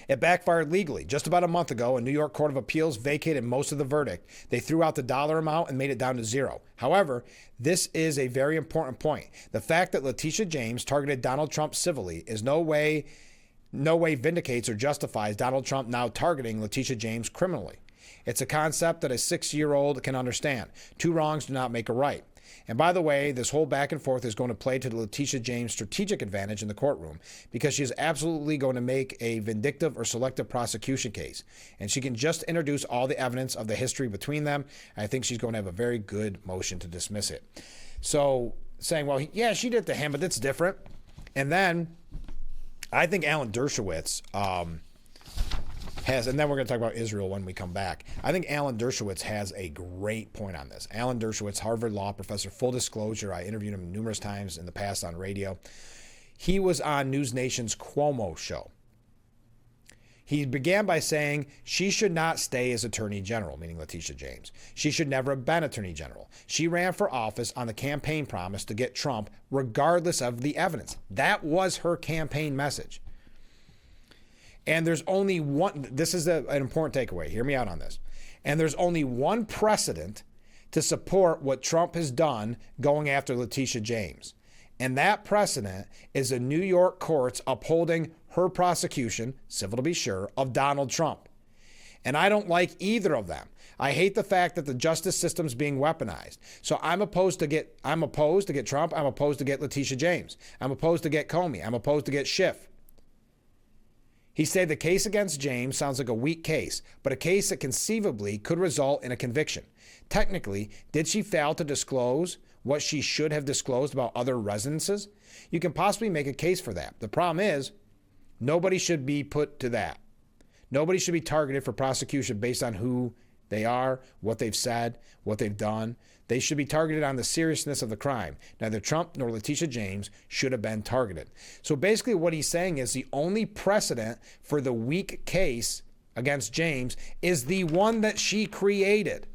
It backfired legally. Just about a month ago, a New York Court of Appeals vacated most of the verdict. They threw out the dollar amount and made it down to zero. However, this is a very important point. The fact that Letitia James targeted Donald Trump civilly is no way vindicates or justifies Donald Trump now targeting Letitia James criminally. It's a concept that a 6-year-old can understand. Two wrongs do not make a right. And by the way, this whole back and forth is going to play to the Letitia James' strategic advantage in the courtroom because she is absolutely going to make a vindictive or selective prosecution case. And she can just introduce all the evidence of the history between them. And I think she's going to have a very good motion to dismiss it. So saying, well, yeah, she did it to him, but that's different. And then I think Alan Dershowitz and then we're going to talk about Israel when we come back. I think Alan Dershowitz has a great point on this. Alan Dershowitz, Harvard law professor, full disclosure, I interviewed him numerous times in the past on radio. He was on News Nation's Cuomo show. He began by saying she should not stay as Attorney General, meaning Letitia James. She should never have been Attorney General. She ran for office on the campaign promise to get Trump regardless of the evidence. That was her campaign message. And there's only one, this is an important takeaway. Hear me out on this. And there's only one precedent to support what Trump has done going after Letitia James. And that precedent is the New York courts upholding her prosecution, civil to be sure, of Donald Trump. And I don't like either of them. I hate the fact that the justice system's being weaponized. So I'm opposed to get Trump. I'm opposed to get Letitia James. I'm opposed to get Comey. I'm opposed to get Schiff. He said the case against James sounds like a weak case, but a case that conceivably could result in a conviction. Technically, did she fail to disclose what she should have disclosed about other residences? You can possibly make a case for that. The problem is, nobody should be put to that. Nobody should be targeted for prosecution based on who they are, what they've said, what they've done. They should be targeted on the seriousness of the crime. Neither Trump nor Letitia James should have been targeted. So basically what he's saying is the only precedent for the weak case against James is the one that she created.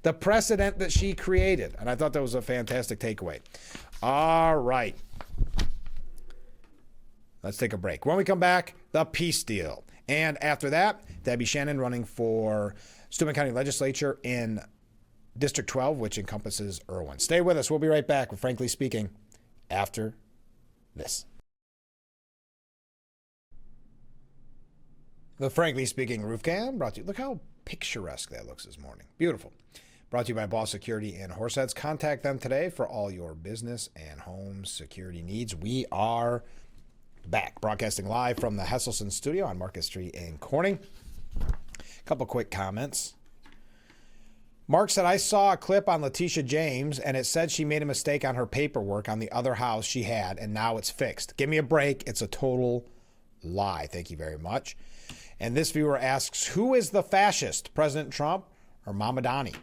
The precedent that she created. And I thought that was a fantastic takeaway. All right. Let's take a break. When we come back, the peace deal. And after that, Debbie Shannon running for Steuben County Legislature in District 12, which encompasses Irwin. Stay with us. We'll be right back with Frankly Speaking after this. The Frankly Speaking roof cam brought to you. Look how picturesque that looks this morning. Beautiful. Brought to you by Boss Security in Horseheads. Contact them today for all your business and home security needs. We are back, broadcasting live from the Hesselson studio on Market Street in Corning. A couple quick comments. Mark said, I saw a clip on Letitia James, and it said she made a mistake on her paperwork on the other house she had, and now it's fixed. Give me a break. It's a total lie. Thank you very much. And this viewer asks, who is the fascist, President Trump or Mamdani?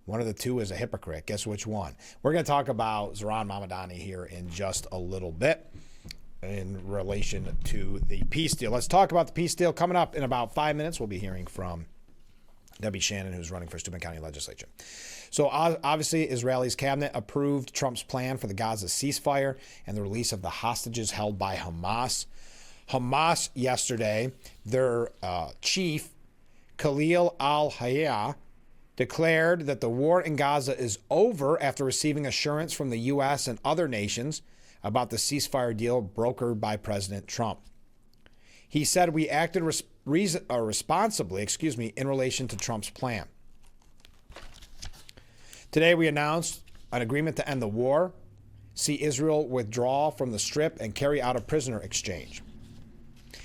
One of the two is a hypocrite. Guess which one? We're going to talk about Zohran Mamdani here in just a little bit in relation to the peace deal. Let's talk about the peace deal coming up in about 5 minutes. We'll be hearing from Debbie Shannon, who's running for Steuben County Legislature. So obviously, Israeli's cabinet approved Trump's plan for the Gaza ceasefire and the release of the hostages held by Hamas. Hamas yesterday, their chief, Khalil al-Hayya, declared that the war in Gaza is over after receiving assurance from the U.S. and other nations about the ceasefire deal brokered by President Trump. He said, we acted responsibly, in relation to Trump's plan. Today, we announced an agreement to end the war, see Israel withdraw from the Strip, and carry out a prisoner exchange.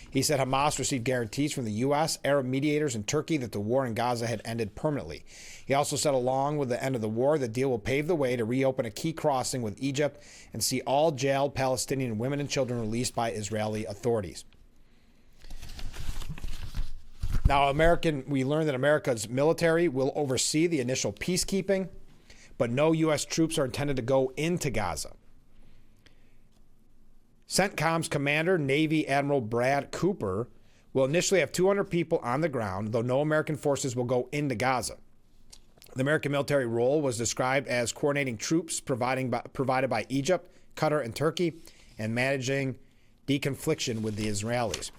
He said Hamas received guarantees from the U.S., Arab mediators, and Turkey that the war in Gaza had ended permanently. He also said along with the end of the war, the deal will pave the way to reopen a key crossing with Egypt and see all jailed Palestinian women and children released by Israeli authorities. Now, we learned that America's military will oversee the initial peacekeeping, but no U.S. troops are intended to go into Gaza. CENTCOM's commander, Navy Admiral Brad Cooper, will initially have 200 people on the ground, though no American forces will go into Gaza. The American military role was described as coordinating troops provided by Egypt, Qatar, and Turkey, and managing deconfliction with the Israelis.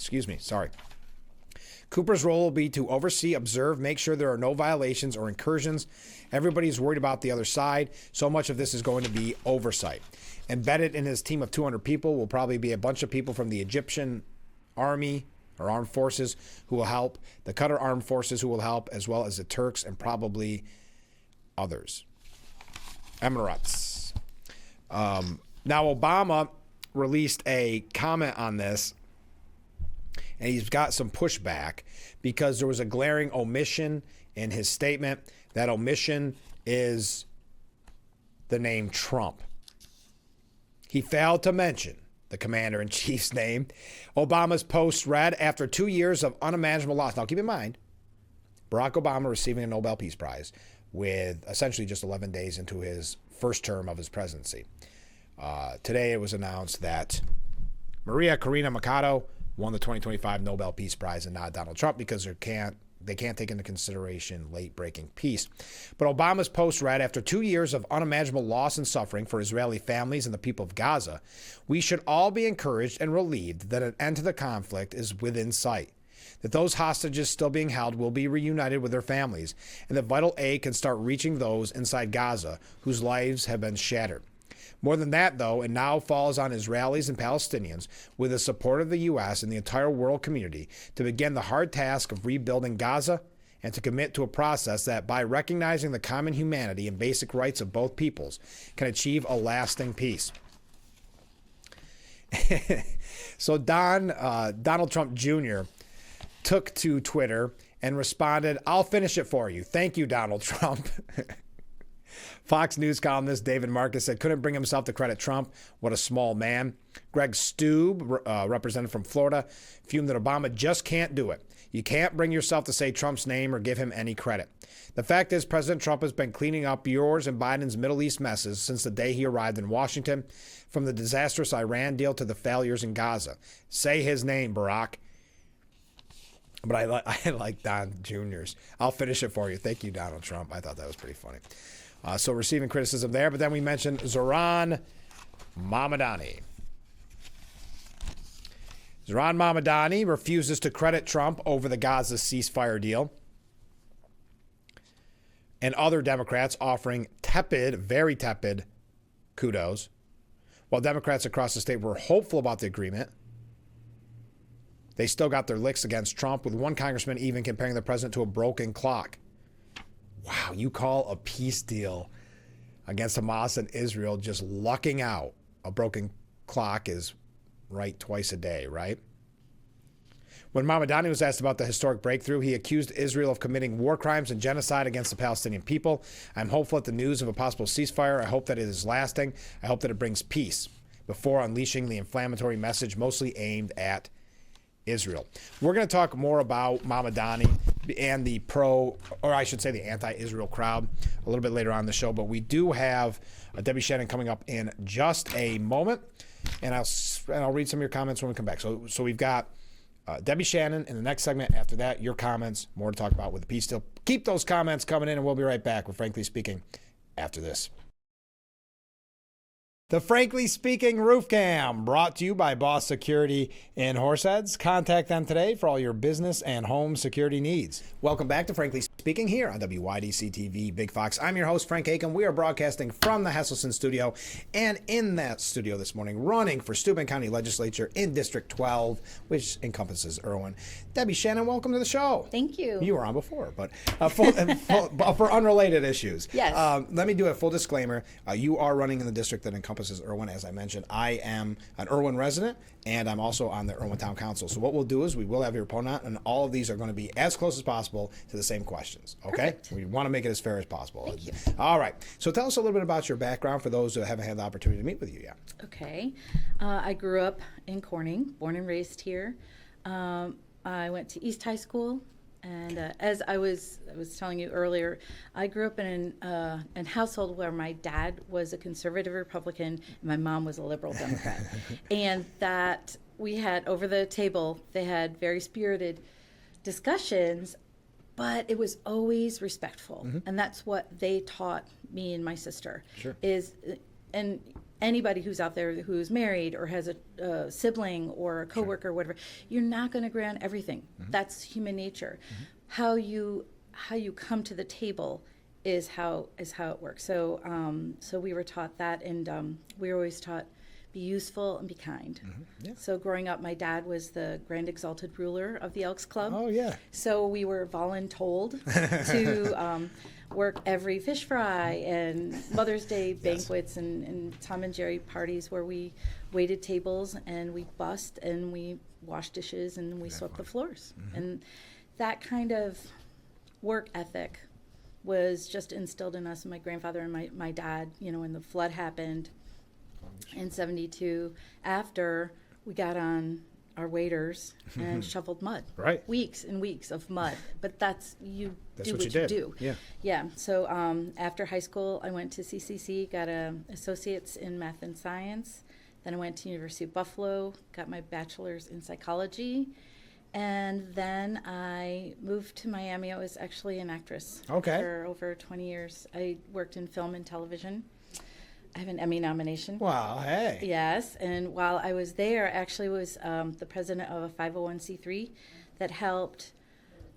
Excuse me. Sorry. Cooper's role will be to oversee, observe, make sure there are no violations or incursions. Everybody's worried about the other side. So much of this is going to be oversight. Embedded in his team of 200 people will probably be a bunch of people from the Egyptian army or armed forces who will help, the Qatar armed forces who will help, as well as the Turks and probably others. Emirates. Now, Obama released a comment on this, and he's got some pushback because there was a glaring omission in his statement. That omission is the name Trump. He failed to mention the commander-in-chief's name. Obama's post read, after 2 years of unimaginable loss. Now, keep in mind, Barack Obama receiving a Nobel Peace Prize with essentially just 11 days into his first term of his presidency. Today it was announced that Maria Corina Machado won the 2025 Nobel Peace Prize and not Donald Trump because they can't take into consideration late-breaking peace. But Obama's post read, after 2 years of unimaginable loss and suffering for Israeli families and the people of Gaza, we should all be encouraged and relieved that an end to the conflict is within sight, that those hostages still being held will be reunited with their families, and that vital aid can start reaching those inside Gaza whose lives have been shattered. More than that, though, it now falls on Israelis and Palestinians, with the support of the U.S. and the entire world community, to begin the hard task of rebuilding Gaza and to commit to a process that, by recognizing the common humanity and basic rights of both peoples, can achieve a lasting peace. So Donald Trump Jr. took to Twitter and responded, "I'll finish it for you. Thank you, Donald Trump." Fox News columnist David Marcus said, couldn't bring himself to credit Trump. What a small man. Greg Stube, representative from Florida, fumed that Obama just can't do it. You can't bring yourself to say Trump's name or give him any credit. The fact is, President Trump has been cleaning up yours and Biden's Middle East messes since the day he arrived in Washington, from the disastrous Iran deal to the failures in Gaza. Say his name, Barack. But I like Don Jr.'s. I'll finish it for you. Thank you, Donald Trump. I thought that was pretty funny. So receiving criticism there. But then we mentioned Zohran Mamdani. Zohran Mamdani refuses to credit Trump over the Gaza ceasefire deal. And other Democrats offering tepid, very tepid kudos. While Democrats across the state were hopeful about the agreement, they still got their licks against Trump, with one congressman even comparing the president to a broken clock. Wow, you call a peace deal against Hamas and Israel just lucking out. A broken clock is right twice a day, right? When Mamdani was asked about the historic breakthrough, he accused Israel of committing war crimes and genocide against the Palestinian people. I'm hopeful at the news of a possible ceasefire. I hope that it is lasting. I hope that it brings peace before unleashing the inflammatory message mostly aimed at Israel. We're going to talk more about Mamdani and the the anti-Israel crowd a little bit later on in the show, but we do have Debbie Shannon coming up in just a moment, and I'll read some of your comments when we come back. So we've got Debbie Shannon in the next segment. After that, your comments, more to talk about with the peace deal. Keep those comments coming in, and we'll be right back with Frankly Speaking after this. The Frankly Speaking Roof Cam, brought to you by Boss Security in Horseheads. Contact them today for all your business and home security needs. Welcome back to Frankly Speaking here on WYDC TV Big Fox. I'm your host, Frank Aiken. We are broadcasting from the Hesselson studio, and in that studio this morning, running for Steuben County Legislature in District 12, which encompasses Irwin. Debbie Shannon, welcome to the show. Thank you. You were on before, but for unrelated issues. Yes. Let me do a full disclaimer. You are running in the district that encompasses Irwin, as I mentioned. I am an Irwin resident, and I'm also on the Irwin Town Council. So what we'll do is we will have your opponent, and all of these are going to be as close as possible to the same questions. Okay? Perfect. We want to make it as fair as possible. Thank you. All right. So tell us a little bit about your background for those who haven't had the opportunity to meet with you yet. Okay. I grew up in Corning, born and raised here. I went to East High School. And as I was telling you earlier, I grew up in a household where my dad was a conservative Republican and my mom was a liberal Democrat. And that we had, over the table, they had very spirited discussions, but it was always respectful. Mm-hmm. And that's what they taught me and my sister. Sure. And anybody who's out there who's married or has a sibling or a coworker or whatever, you're not going to agree on everything. That's human nature. How you come to the table is how it works. So so we were taught that, and we were always taught be useful and be kind. Yeah. So growing up, my dad was the Grand Exalted Ruler of the Elks Club. Oh, yeah. So we were voluntold to work every fish fry and Mother's Day banquets and Tom and Jerry parties where we waited tables and we bussed and we washed dishes and we swept the floors. And that kind of work ethic was just instilled in us. My grandfather and my dad, you know, when the flood happened in 72, after we got on our waders and shoveled mud. Right. Weeks and weeks of mud. But that's do what what you you did. do. Yeah. Yeah. So after high school, I went to CCC, got an associate's in math and science. Then I went to University of Buffalo, got my bachelor's in psychology. And then I moved to Miami. I was actually an actress for over 20 years. I worked in film and television. I have an Emmy nomination. Wow, hey. Yes, and while I was there, I actually was the president of a 501c3 that helped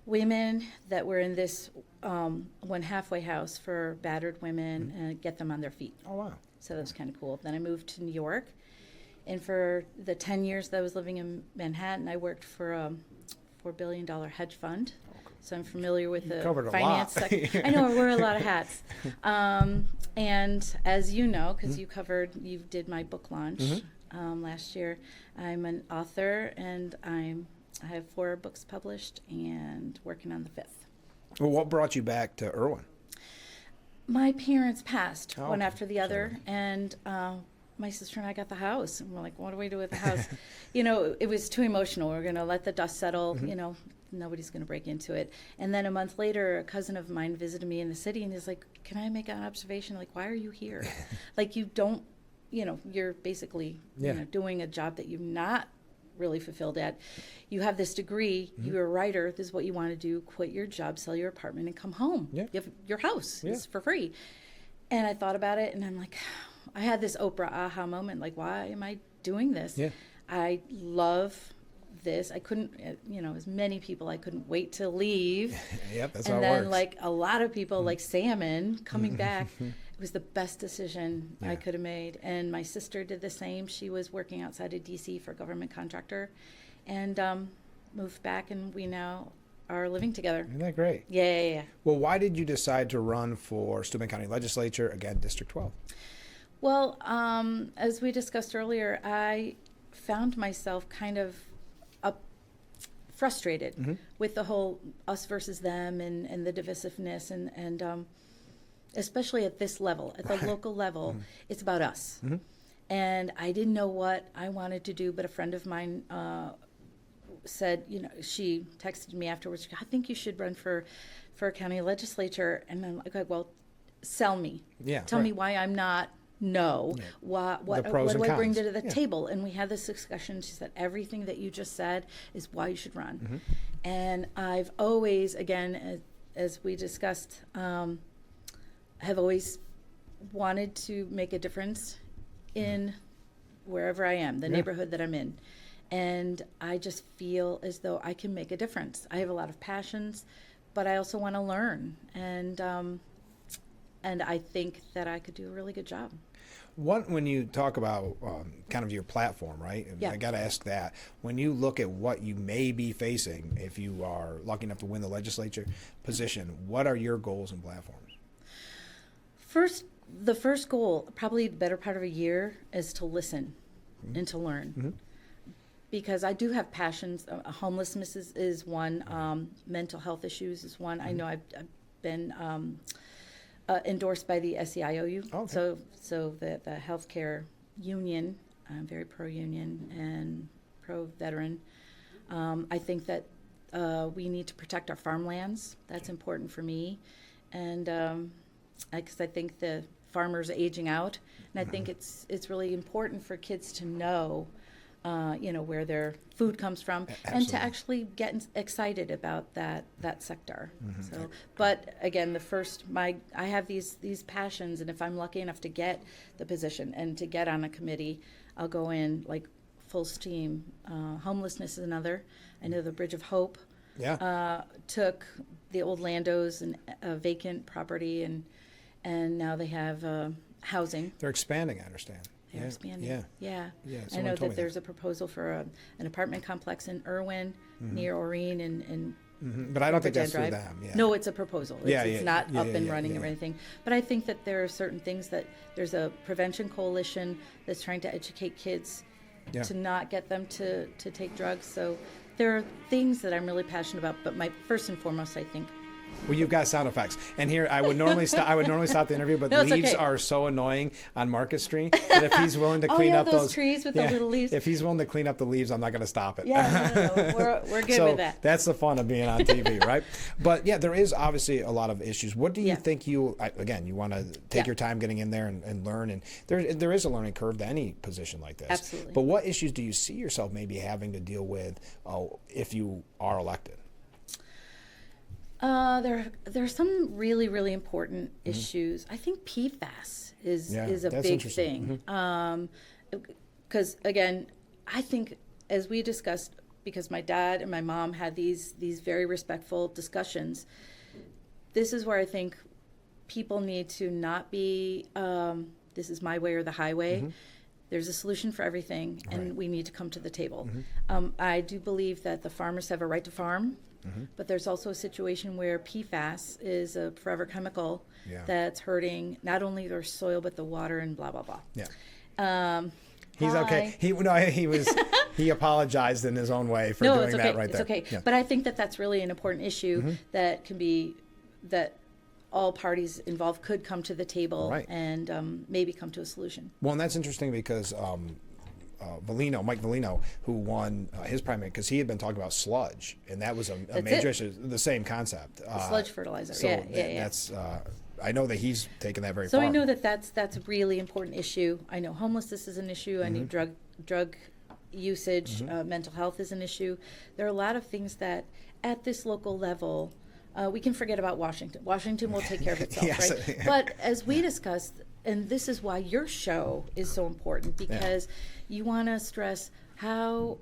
women that were in this one halfway house for battered women and get them on their feet. Oh, wow. So that was kind of cool. Then I moved to New York, and for the 10 years that I was living in Manhattan, I worked for a $4 billion hedge fund. So I'm familiar with the finance sector. I know, I wear a lot of hats. And as you know, because you did my book launch last year, I'm an author, and I have 4 books published and working on the 5th. Well, what brought you back to Irwin? My parents passed one after the other, and my sister and I got the house, and we're like, what do we do with the house? You know, it was too emotional. We're going to let the dust settle, you know. Nobody's going to break into it. And then a month later, a cousin of mine visited me in the city, and he's like, can I make an observation? Like, why are you here? Like, you don't, you know, you're basically you know, doing a job that you're not really fulfilled at. You have this degree, you're a writer, this is what you want to do, quit your job, sell your apartment, and come home. You have your house. It's for free. And I thought about it, and I'm like, I had this Oprah aha moment, like, why am I doing this? I love this. I couldn't, you know, as many people, I couldn't wait to leave. That's and how it then, works. like a lot of people, like Salmon, coming back, it was the best decision I could have made. And my sister did the same. She was working outside of D.C. for a government contractor, and moved back, and we now are living together. Isn't that great? Yeah. Well, why did you decide to run for Steuben County Legislature, again, District 12? Well, as we discussed earlier, I found myself kind of frustrated with the whole us versus them and the divisiveness and especially at this level, at the local level, it's about us. And I didn't know what I wanted to do, but a friend of mine said, you know, she texted me afterwards, I think you should run for a county legislature. And I'm like, well, sell me. Tell me why I'm not. What do I bring to the table? And we had this discussion. She said, everything that you just said is why you should run. And I've always, again, as we discussed, have always wanted to make a difference in wherever I am, the neighborhood that I'm in. And I just feel as though I can make a difference. I have a lot of passions, but I also want to learn. And I think that I could do a really good job. When you talk about kind of your platform, right? I got to ask that. When you look at what you may be facing if you are lucky enough to win the legislature position, what are your goals and platforms? The first goal, probably the better part of a year, is to listen and to learn. Because I do have passions. Homelessness is one. Mental health issues is one. I know I've been endorsed by the SEIOU, so the healthcare union. I'm very pro-union and pro-veteran. I think that we need to protect our farmlands. That's important for me, and because I think the farmers are aging out, and I think it's really important for kids to know where their food comes from, and Absolutely. to actually get excited about that sector. So, but again, I have these passions, and if I'm lucky enough to get the position and to get on a committee, I'll go in like full steam. Homelessness is another. I know the Bridge of Hope took the old Landos and vacant property, and now they have housing. They're expanding, I understand. They're expanding. Yeah. I someone know told me that there's a proposal for an apartment complex in Irwin near Oreen and But I don't think that's Drive. through them. Yeah. No, it's a proposal. It's not up and running yeah. or anything. But I think that there are certain things that there's a prevention coalition that's trying to educate kids to not get them to take drugs. So there are things that I'm really passionate about. But first and foremost, I think. Well, you've got sound effects, and here I would normally stop. I would normally stop the interview, but No, it's leaves okay. are so annoying on Market Street that if he's willing to clean up those trees with the little leaves. if he's willing to clean up the leaves, I'm not going to stop it. Yeah, no. We're good so with that. That's the fun of being on TV, right? But yeah, there is obviously a lot of issues. What do you think you want to take your time getting in there and learn, and there is a learning curve to any position like this. Absolutely. But what issues do you see yourself maybe having to deal with if you are elected? There are some really, really important issues. I think PFAS is a that's big interesting. thing. Because again, I think as we discussed, because my dad and my mom had these very respectful discussions, this is where I think people need to not be, this is my way or the highway. There's a solution for everything, and we need to come to the table. I do believe that the farmers have a right to farm. But there's also a situation where PFAS is a forever chemical that's hurting not only their soil but the water and blah blah blah. Yeah. He's okay. He apologized in his own way for doing that right there. It's okay. Yeah. But I think that that's really an important issue that can be that all parties involved could come to the table and maybe come to a solution. Well, and that's interesting because Mike Valino, who won his primary, because he had been talking about sludge, and that was a major issue, the same concept. Sludge fertilizer, So that's, I know that he's taken that very So far. I know that that's a really important issue. I know homelessness is an issue. I know drug usage, mental health is an issue. There are a lot of things that at this local level, we can forget about Washington. Washington will take care of itself, Yes. right? But as we discussed, and this is why your show is so important, because you want to stress how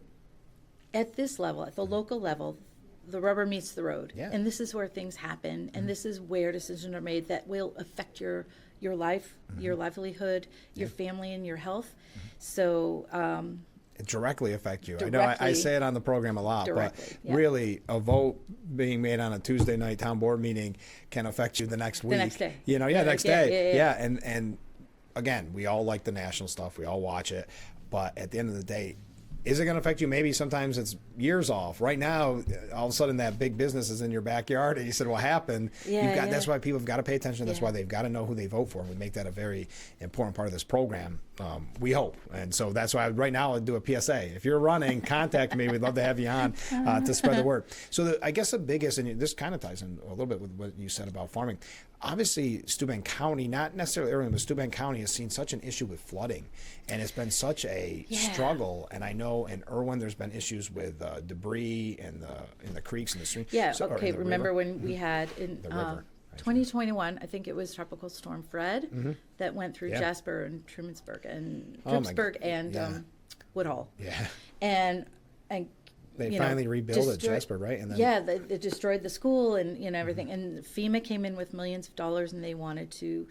at this level, at the local level, the rubber meets the road. Yeah. And this is where things happen, and this is where decisions are made that will affect your life, your livelihood, your family, and your health. So it directly affect you. I Directly. know I say it on the program a lot, Directly, but really a vote being made on a Tuesday night town board meeting can affect you the next week. The next day. Next Yeah, day. yeah. And again, we all like the national stuff. We all watch it. But at the end of the day, is it going to affect you? Maybe sometimes it's years off. Right now, all of a sudden that big business is in your backyard, and you said, "What happened?" That's why people have got to pay attention. That's why they've got to know who they vote for. And we make that a very important part of this program. We hope, and so that's why right now I'll do a PSA. If you're running, contact me. We'd love to have you on to spread the word. So I guess the biggest, and this kind of ties in a little bit with what you said about farming. Obviously, Steuben County, not necessarily Irving, but Steuben County has seen such an issue with flooding, and it's been such a struggle. And I know in Irwin there's been issues with debris in the creeks and the streams. yeah, So- or okay. in the Remember river. when we had in The river, 2021, I think it was Tropical Storm Fred that went through Jasper and Trumansburg and Oh my Trumansburg God. and Yeah. Woodhull. Yeah. And They you finally know, rebuilt it, destroy- Jasper, right? And then they destroyed the school and everything. And FEMA came in with millions of dollars, and they wanted to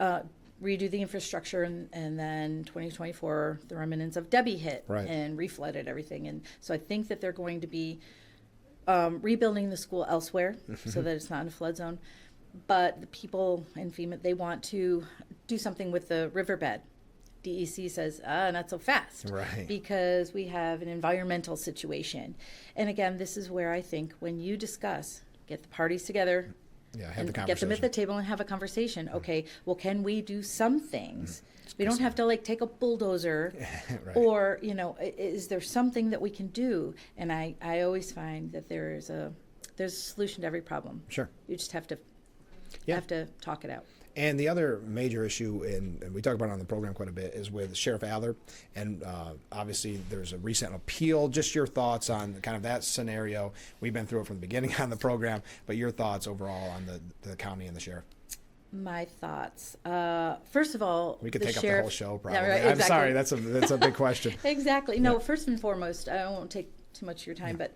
redo the infrastructure. And then 2024, the remnants of Debbie hit and reflooded everything. And so I think that they're going to be rebuilding the school elsewhere so that it's not in a flood zone. But the people in FEMA, they want to do something with the riverbed. DEC says, not so fast. Right. Because we have an environmental situation. And again, this is where I think when you discuss, get the parties together, have and the get them at conversation. the table and have a conversation. Okay, well, can we do some things? We don't have to take a bulldozer Right. or, is there something that we can do? And I always find that there's a solution to every problem. Sure. You just have to Yeah. have to talk it out. And the other major issue, and we talk about it on the program quite a bit, is with Sheriff Adler. And obviously there's a recent appeal. Just your thoughts on kind of that scenario. We've been through it from the beginning on the program, but your thoughts overall on the county and the sheriff. My thoughts. First of all, we could the take up the sheriff, whole show, probably. Yeah, right, I'm exactly. sorry, that's a big question. Exactly. No, first and foremost, I won't take too much of your time, but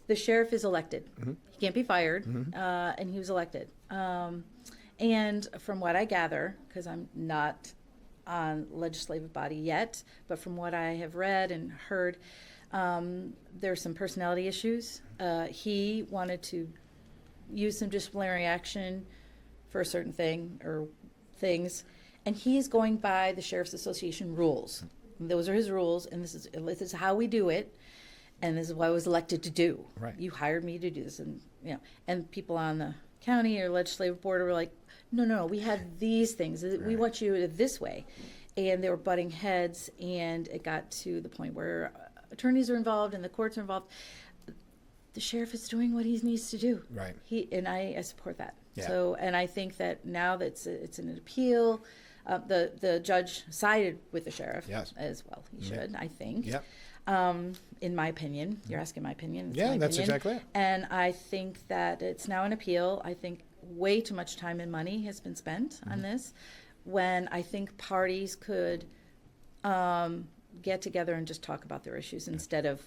the sheriff is elected. He can't be fired, and he was elected. And from what I gather, because I'm not on legislative body yet, but from what I have read and heard, there's some personality issues. He wanted to use some disciplinary action for a certain thing or things, and he's going by the Sheriff's Association rules. Those are his rules, and this is how we do it, and this is what I was elected to do. Right. You hired me to do this, and people on the county or legislative board were like, no, we had these things. We want you this way, and they were butting heads, and it got to the point where attorneys are involved and the courts are involved. The sheriff is doing what he needs to do. Right. I support that. Yeah. So, and I think that now that it's an appeal, the judge sided with the sheriff. Yes. As well. He should, I think. Yep. In my opinion, you're asking my opinion. It's Yeah, my that's opinion. exactly it. And I think that it's now an appeal. I think way too much time and money has been spent on this, when I think parties could get together and just talk about their issues instead of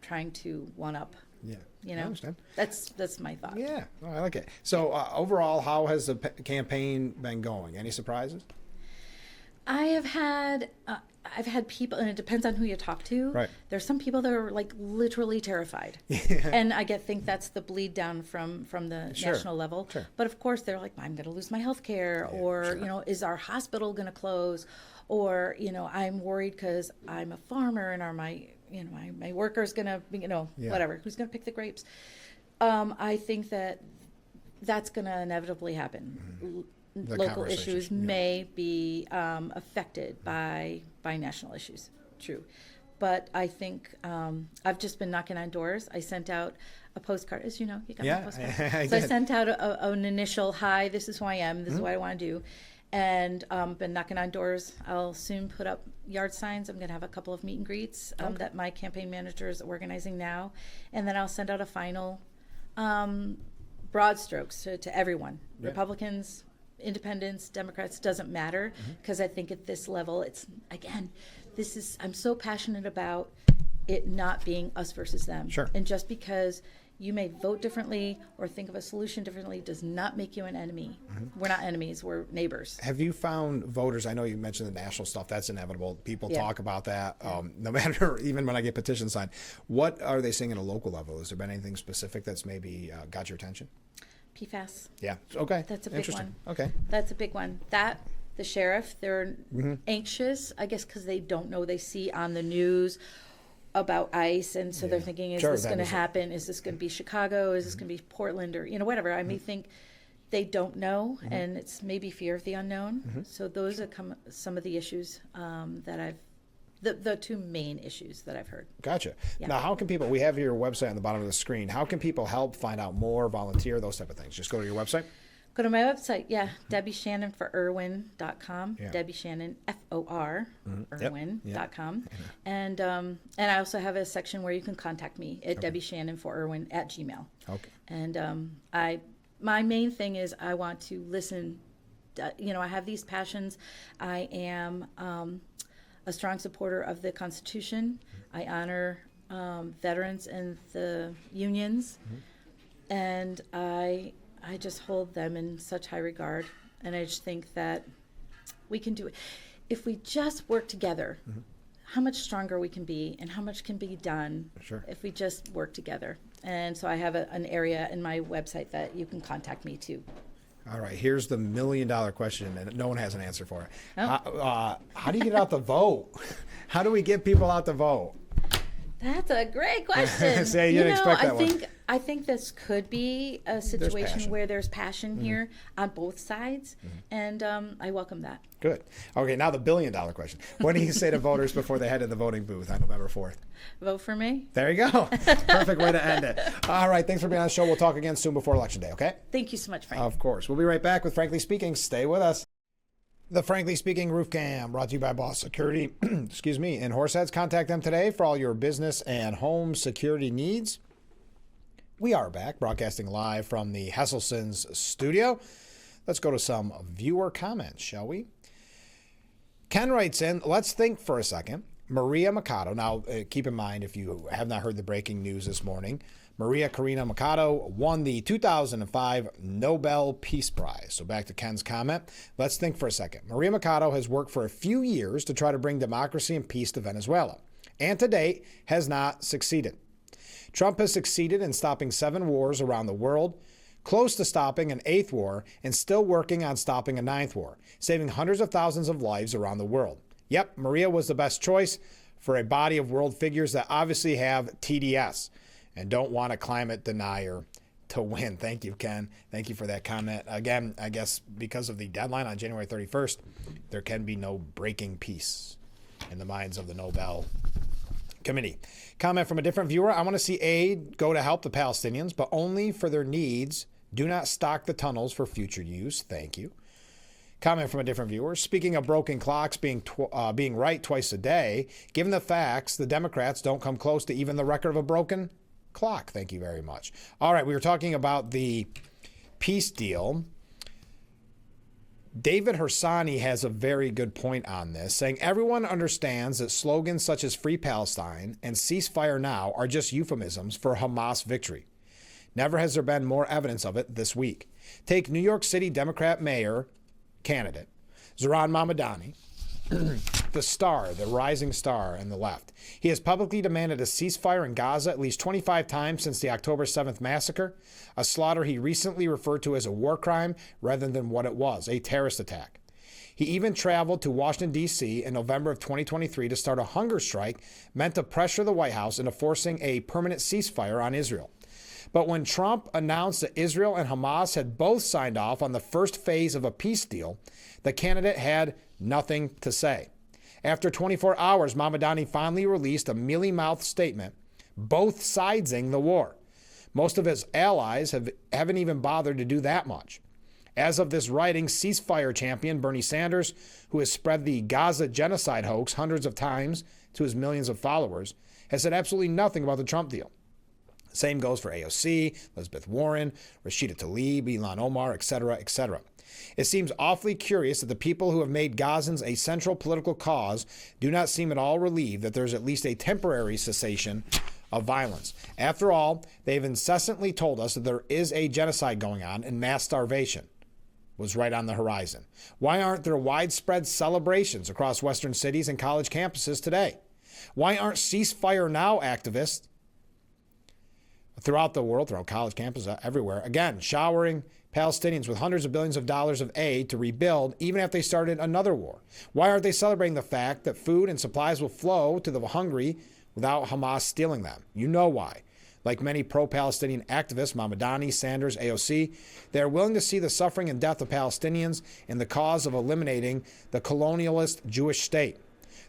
trying to one up. Yeah. You I know, understand. that's my thought. Yeah, oh, I like it. So overall, how has the campaign been going? Any surprises? I've had people, and it depends on who you talk to. Right. There's some people that are like literally terrified, and I think that's the bleed down from the national level. Sure. But of course, they're like, I'm going to lose my health care, or is our hospital going to close, or I'm worried because I'm a farmer and are my worker's going to whatever, who's going to pick the grapes. I think that's going to inevitably happen. The Local conversations, issues may be affected by national issues. True. But I think I've just been knocking on doors. I sent out a postcard. As you know, you got my postcard. I So I did. sent out an initial, hi, this is who I am, this is what I want to do. And been knocking on doors. I'll soon put up yard signs. I'm going to have a couple of meet and greets that my campaign manager is organizing now. And then I'll send out a final broad strokes to everyone, Republicans, Independents, Democrats, doesn't matter, because I think at this level, it's, again, I'm so passionate about it not being us versus them. Sure. And just because you may vote differently or think of a solution differently does not make you an enemy. We're not enemies, we're neighbors. Have you found voters, I know you mentioned the national stuff, that's inevitable. People Yeah. talk about that, no matter, even when I get petitions signed. What are they seeing at a local level? Has there been anything specific that's maybe got your attention? PFAS. Yeah. Okay. That's a big Interesting. one. Okay. That's a big one. The sheriff, they're anxious, I guess, because they don't know. They see on the news about ICE, and so they're thinking, is Sure, this that going to was it. happen? Is this going to be Chicago? Is this going to be Portland, or whatever? I may think they don't know, and it's maybe fear of the unknown. So those are some of the issues that I've. The two main issues that I've heard. Gotcha. Yeah. Now, how can people, we have your website on the bottom of the screen. How can people help, find out more, volunteer, those type of things? Just go to your website? Go to my website, DebbieShannonForIrwin.com. Yeah. Debbie Shannon, F-O-R, Irwin.com. Yep. And I also have a section where you can contact me at DebbieShannonForIrwin@gmail. Okay. And my main thing is I want to listen. I have these passions. I am a strong supporter of the Constitution. I honor veterans and the unions, and I just hold them in such high regard. And I just think that we can do it if we just work together. How much stronger we can be, and how much can be done if we just work together. And so I have an area in my website that you can contact me to. All right, here's the $1 million question, and no one has an answer for it. Oh. How do you get out the vote? How do we get people out to vote? That's a great question. Say you didn't expect that one. I think this could be a situation where there's passion here on both sides, and I welcome that. Good. Okay, now the billion-dollar question. What do you say to voters before they head to the voting booth on November 4th? Vote for me. There you go. Perfect way to end it. All right, thanks for being on the show. We'll talk again soon before Election Day, okay? Thank you so much, Frank. Of course. We'll be right back with Frankly Speaking. Stay with us. The Frankly Speaking Roof Cam, brought to you by Boss Security, excuse me, in Horseheads. Contact them today for all your business and home security needs. We are back, broadcasting live from the Hesselson's studio. Let's go to some viewer comments, shall we? Ken writes in, let's think for a second. Maria Mikado, now keep in mind if you have not heard the breaking news this morning, Maria Corina Mikado won the 2005 Nobel Peace Prize. So back to Ken's comment. Let's think for a second. Maria Mikado has worked for a few years to try to bring democracy and peace to Venezuela, and to date has not succeeded. Trump has succeeded in stopping 7 wars around the world, close to stopping an 8th war, and still working on stopping a 9th war, saving hundreds of thousands of lives around the world. Yep, Maria was the best choice for a body of world figures that obviously have TDS and don't want a climate denier to win. Thank you, Ken. Thank you for that comment. Again, I guess because of the deadline on January 31st, there can be no breaking peace in the minds of the Nobel Committee. Comment from a different viewer. I want to see aid go to help the Palestinians, but only for their needs. Do not stock the tunnels for future use. Thank you. Comment from a different viewer. Speaking of broken clocks being right twice a day, given the facts, the Democrats don't come close to even the record of a broken clock. Thank you very much. All right, we were talking about the peace deal. David Hersani has a very good point on this, saying everyone understands that slogans such as Free Palestine and Ceasefire Now are just euphemisms for Hamas victory. Never has there been more evidence of it this week. Take New York City Democrat mayor candidate Zohran Mamdani, the rising star in the left. He has publicly demanded a ceasefire in Gaza at least 25 times since the October 7th massacre, a slaughter he recently referred to as a war crime rather than what it was, a terrorist attack. He even traveled to Washington, D.C. in November of 2023 to start a hunger strike meant to pressure the White House into forcing a permanent ceasefire on Israel. But when Trump announced that Israel and Hamas had both signed off on the first phase of a peace deal, the candidate had nothing to say. After 24 hours, Mamdani finally released a mealy-mouthed statement, both sidesing the war. Most of his allies haven't even bothered to do that much. As of this writing, ceasefire champion Bernie Sanders, who has spread the Gaza genocide hoax hundreds of times to his millions of followers, has said absolutely nothing about the Trump deal. Same goes for AOC, Elizabeth Warren, Rashida Tlaib, Ilhan Omar, etc., etc. It seems awfully curious that the people who have made Gazans a central political cause do not seem at all relieved that there's at least a temporary cessation of violence. After all, they've incessantly told us that there is a genocide going on and mass starvation was right on the horizon. Why aren't there widespread celebrations across Western cities and college campuses today? Why aren't ceasefire now activists throughout the world, throughout college campuses, everywhere, again, showering Palestinians with hundreds of billions of dollars of aid to rebuild even if they started another war? Why aren't they celebrating the fact that food and supplies will flow to the hungry without Hamas stealing them? You know why. Like many pro-Palestinian activists, Mamdani, Sanders, AOC, they are willing to see the suffering and death of Palestinians in the cause of eliminating the colonialist Jewish state.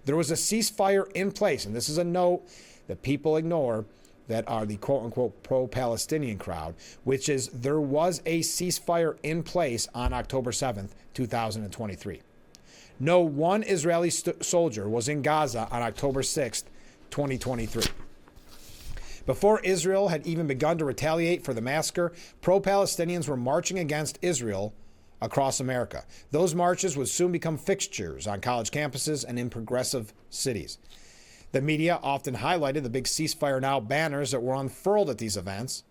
There was a ceasefire in place, and this is a note that people ignore that are the quote-unquote pro-Palestinian crowd, which is there was a ceasefire in place on October 7th, 2023. No one Israeli soldier was in Gaza on October 6th, 2023. Before Israel had even begun to retaliate for the massacre, pro-Palestinians were marching against Israel across America. Those marches would soon become fixtures on college campuses and in progressive cities. The media often highlighted the big Ceasefire Now banners that were unfurled at these events,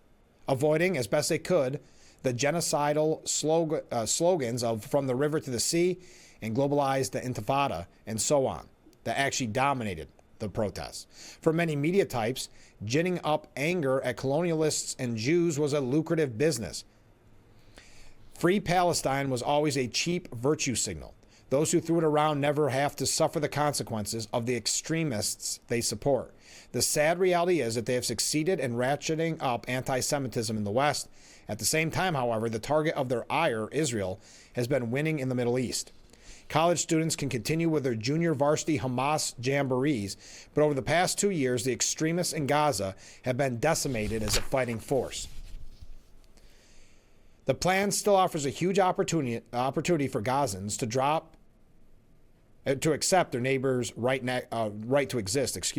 avoiding, as best they could, the genocidal slogans of From the River to the Sea and Globalize the Intifada and so on that actually dominated the protests. For many media types, ginning up anger at colonialists and Jews was a lucrative business. Free Palestine was always a cheap virtue signal. Those who threw it around never have to suffer the consequences of the extremists they support. The sad reality is that they have succeeded in ratcheting up anti-Semitism in the West. At the same time, however, the target of their ire, Israel, has been winning in the Middle East. College students can continue with their junior varsity Hamas jamborees, but over the past 2 years, the extremists in Gaza have been decimated as a fighting force. The plan still offers a huge opportunity for Gazans to accept their neighbors' right to exist.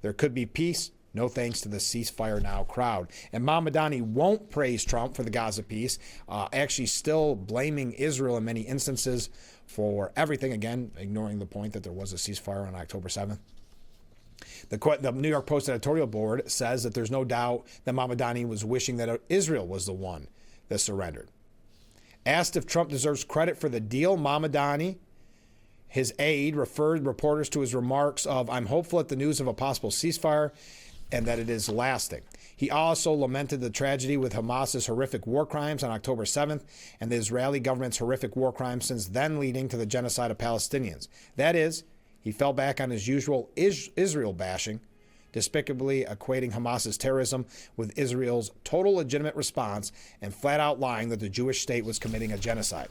There could be peace, no thanks to the ceasefire now crowd. And Mamdani won't praise Trump for the Gaza peace, actually still blaming Israel in many instances for everything, again, ignoring the point that there was a ceasefire on October 7th. The New York Post editorial board says that there's no doubt that Mamdani was wishing that Israel was the one that surrendered. Asked if Trump deserves credit for the deal, Mamdani, his aide, referred reporters to his remarks of, "I'm hopeful at the news of a possible ceasefire and that it is lasting." He also lamented the tragedy with Hamas's horrific war crimes on October 7th and the Israeli government's horrific war crimes since then leading to the genocide of Palestinians. That is, he fell back on his usual Israel bashing, despicably equating Hamas's terrorism with Israel's total legitimate response and flat out lying that the Jewish state was committing a genocide.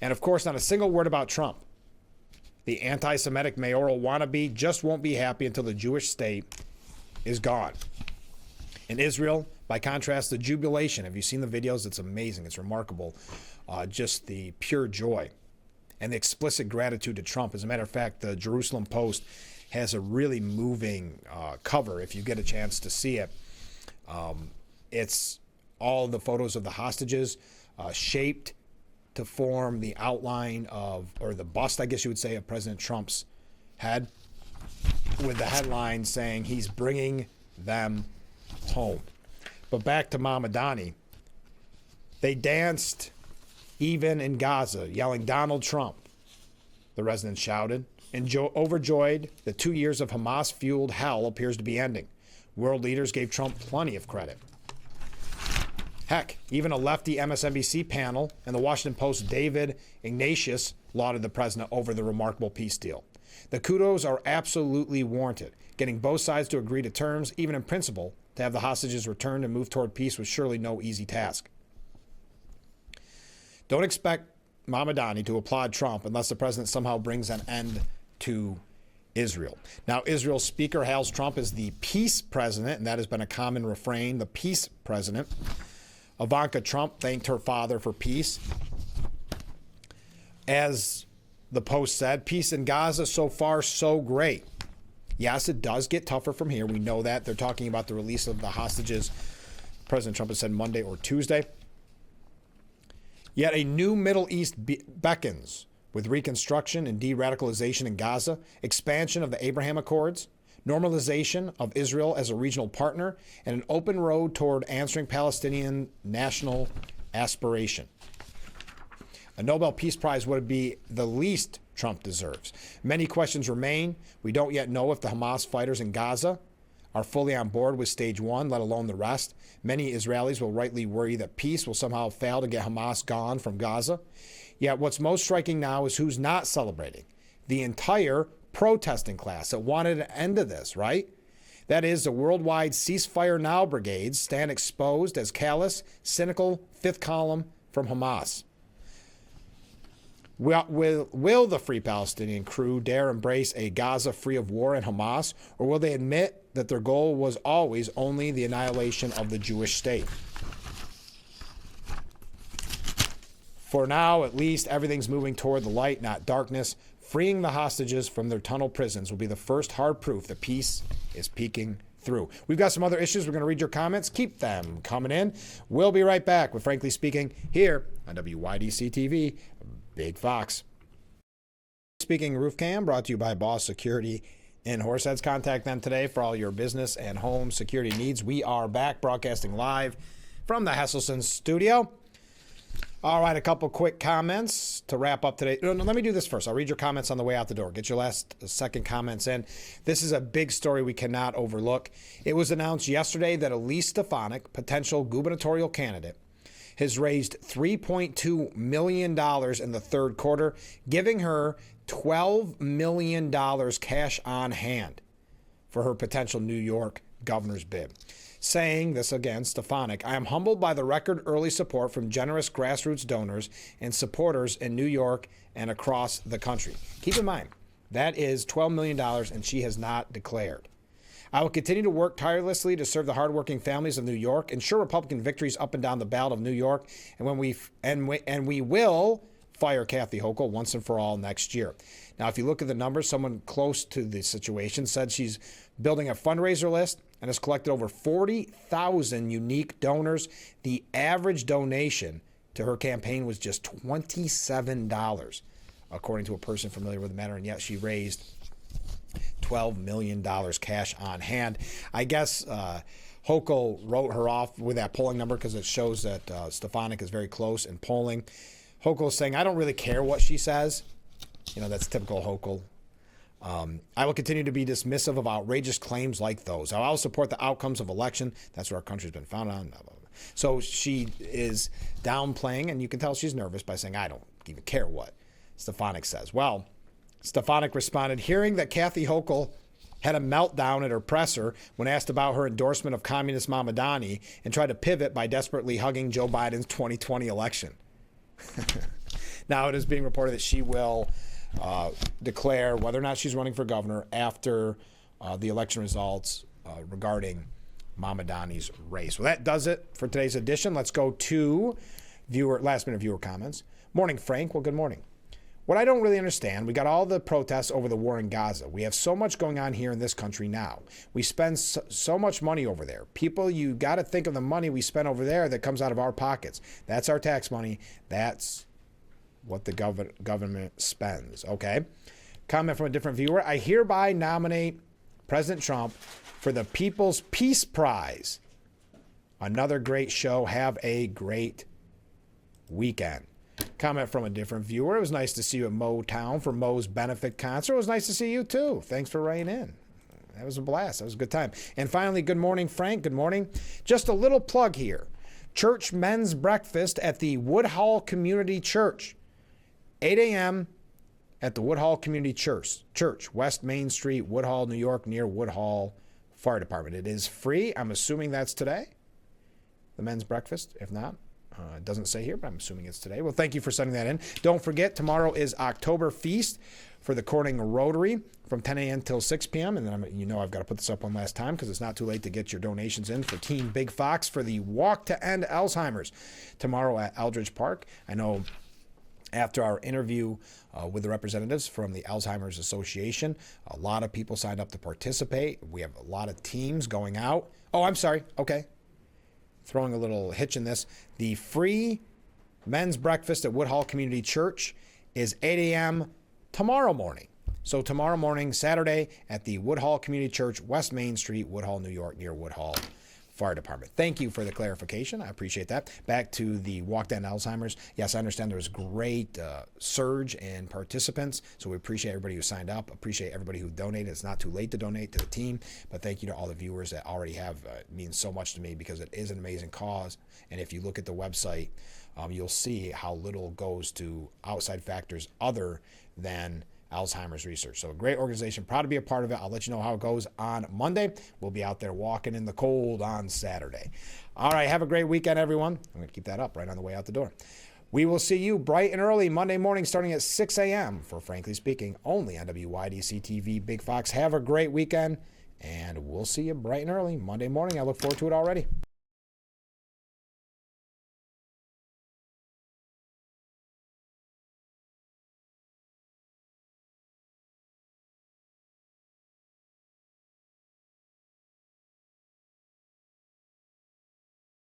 And of course, not a single word about Trump. The anti-Semitic mayoral wannabe just won't be happy until the Jewish state is gone. In Israel, by contrast, the jubilation. Have you seen the videos? It's amazing. It's remarkable. Just the pure joy and the explicit gratitude to Trump. As a matter of fact, the Jerusalem Post has a really moving cover if you get a chance to see it. It's all the photos of the hostages shaped to form the outline of, or the bust, I guess you would say, of President Trump's head, with the headline saying he's bringing them home. But back to Mamdani. They danced even in Gaza, yelling Donald Trump, the residents shouted. Overjoyed, the 2 years of Hamas-fueled hell appears to be ending. World leaders gave Trump plenty of credit. Heck, even a lefty MSNBC panel and the Washington Post's David Ignatius lauded the president over the remarkable peace deal. The kudos are absolutely warranted. Getting both sides to agree to terms, even in principle, to have the hostages returned and move toward peace was surely no easy task. Don't expect Mamdani to applaud Trump unless the president somehow brings an end to Israel. Now, Israel's speaker hails Trump as the peace president, and that has been a common refrain, the peace president. Ivanka Trump thanked her father for peace. As the Post said, peace in Gaza so far so great. Yes, it does get tougher from here. We know that. They're talking about the release of the hostages. President Trump has said Monday or Tuesday. Yet a new Middle East beckons with reconstruction and de-radicalization in Gaza, expansion of the Abraham Accords, normalization of Israel as a regional partner, and an open road toward answering Palestinian national aspiration. A Nobel Peace Prize would be the least Trump deserves. Many questions remain. We don't yet know if the Hamas fighters in Gaza are fully on board with stage one, let alone the rest. Many Israelis will rightly worry that peace will somehow fail to get Hamas gone from Gaza. Yet what's most striking now is who's not celebrating. The entire protesting class that wanted an end to this, right? That is, the worldwide ceasefire now brigades stand exposed as callous, cynical fifth column from Hamas. Will the Free Palestinian crew dare embrace a Gaza free of war and Hamas, or will they admit that their goal was always only the annihilation of the Jewish state? For now, at least, everything's moving toward the light, not darkness. Freeing the hostages from their tunnel prisons will be the first hard proof that peace is peeking through. We've got some other issues. We're going to read your comments. Keep them coming in. We'll be right back with Frankly Speaking here on WYDC TV, Big Fox. Speaking Roof Cam, brought to you by Boss Security in Horseheads. Contact them today for all your business and home security needs. We are back broadcasting live from the Hesselson studio. All right, a couple quick comments to wrap up today. No, let me do this first. I'll read your comments on the way out the door. Get your last second comments in. This is a big story we cannot overlook. It was announced yesterday that Elise Stefanik, potential gubernatorial candidate, has raised $3.2 million in the third quarter, giving her $12 million cash on hand for her potential New York governor's bid. Saying this again, Stefanik, I am humbled by the record early support from generous grassroots donors and supporters in New York and across the country. Keep in mind, that is $12 million, and she has not declared. I will continue to work tirelessly to serve the hardworking families of New York, ensure Republican victories up and down the ballot of New York, and we will fire Kathy Hochul once and for all next year. Now, if you look at the numbers, someone close to the situation said she's building a fundraiser list and has collected over 40,000 unique donors. The average donation to her campaign was just $27, according to a person familiar with the matter, and yet she raised $12 million cash on hand. I guess Hochul wrote her off with that polling number because it shows that Stefanik is very close in polling. Hochul is saying, I don't really care what she says. You know, that's typical Hochul. I will continue to be dismissive of outrageous claims like those. I will support the outcomes of election. That's what our country's been founded on. Blah, blah, blah. So she is downplaying, and you can tell she's nervous by saying, I don't even care what Stefanik says. Well, Stefanik responded, hearing that Kathy Hochul had a meltdown at her presser when asked about her endorsement of communist Mamdani and tried to pivot by desperately hugging Joe Biden's 2020 election. Now it is being reported that she will declare whether or not she's running for governor after the election results regarding Mamdani's race. Well, that does it for today's edition. Let's go to last-minute viewer comments. Morning, Frank. Well, good morning. What I don't really understand, we got all the protests over the war in Gaza. We have so much going on here in this country now. We spend so much money over there. People, you got to think of the money we spend over there that comes out of our pockets. That's our tax money. That's what the government spends, okay? Comment from a different viewer. I hereby nominate President Trump for the People's Peace Prize. Another great show. Have a great weekend. Comment from a different viewer. It was nice to see you at Motown for Mo's benefit concert. It was nice to see you too. Thanks for writing in. That was a blast. That was a good time. And finally, good morning, Frank. Good morning. Just a little plug here. Church men's breakfast at the Woodhull Community Church. 8 a.m. at the Woodhull Community Church, West Main Street, Woodhull, New York, near Woodhull Fire Department. It is free. I'm assuming that's today, the men's breakfast. If not, it doesn't say here, but I'm assuming it's today. Well, thank you for sending that in. Don't forget, tomorrow is October Feast for the Corning Rotary from 10 a.m. till 6 p.m. And then I've got to put this up one last time because it's not too late to get your donations in for Team Big Fox for the Walk to End Alzheimer's tomorrow at Eldridge Park. I know after our interview with the representatives from the Alzheimer's Association, a lot of people signed up to participate. We have a lot of teams going out. Oh, I'm sorry. Okay. Throwing a little hitch in this. The free men's breakfast at Woodhull Community Church is 8 a.m. tomorrow morning. So tomorrow morning, Saturday, at the Woodhull Community Church, West Main Street, Woodhull, New York, near Woodhull Fire Department. Thank you for the clarification. I appreciate that. Back to the Walk to End Alzheimer's. Yes, I understand there was great surge in participants, so we appreciate everybody who signed up, appreciate everybody who donated. It's not too late to donate to the team, but thank you to all the viewers that already have. It means so much to me because it is an amazing cause, and if you look at the website, you'll see how little goes to outside factors other than Alzheimer's research. So a great organization, proud to be a part of it. I'll let you know how it goes on Monday. We'll be out there walking in the cold on Saturday. All right, have a great weekend, everyone. I'm going to keep that up right on the way out the door. We will see you bright and early Monday morning starting at 6 a.m. for Frankly Speaking, only on WYDC TV Big Fox. Have a great weekend, and we'll see you bright and early Monday morning. I look forward to it already.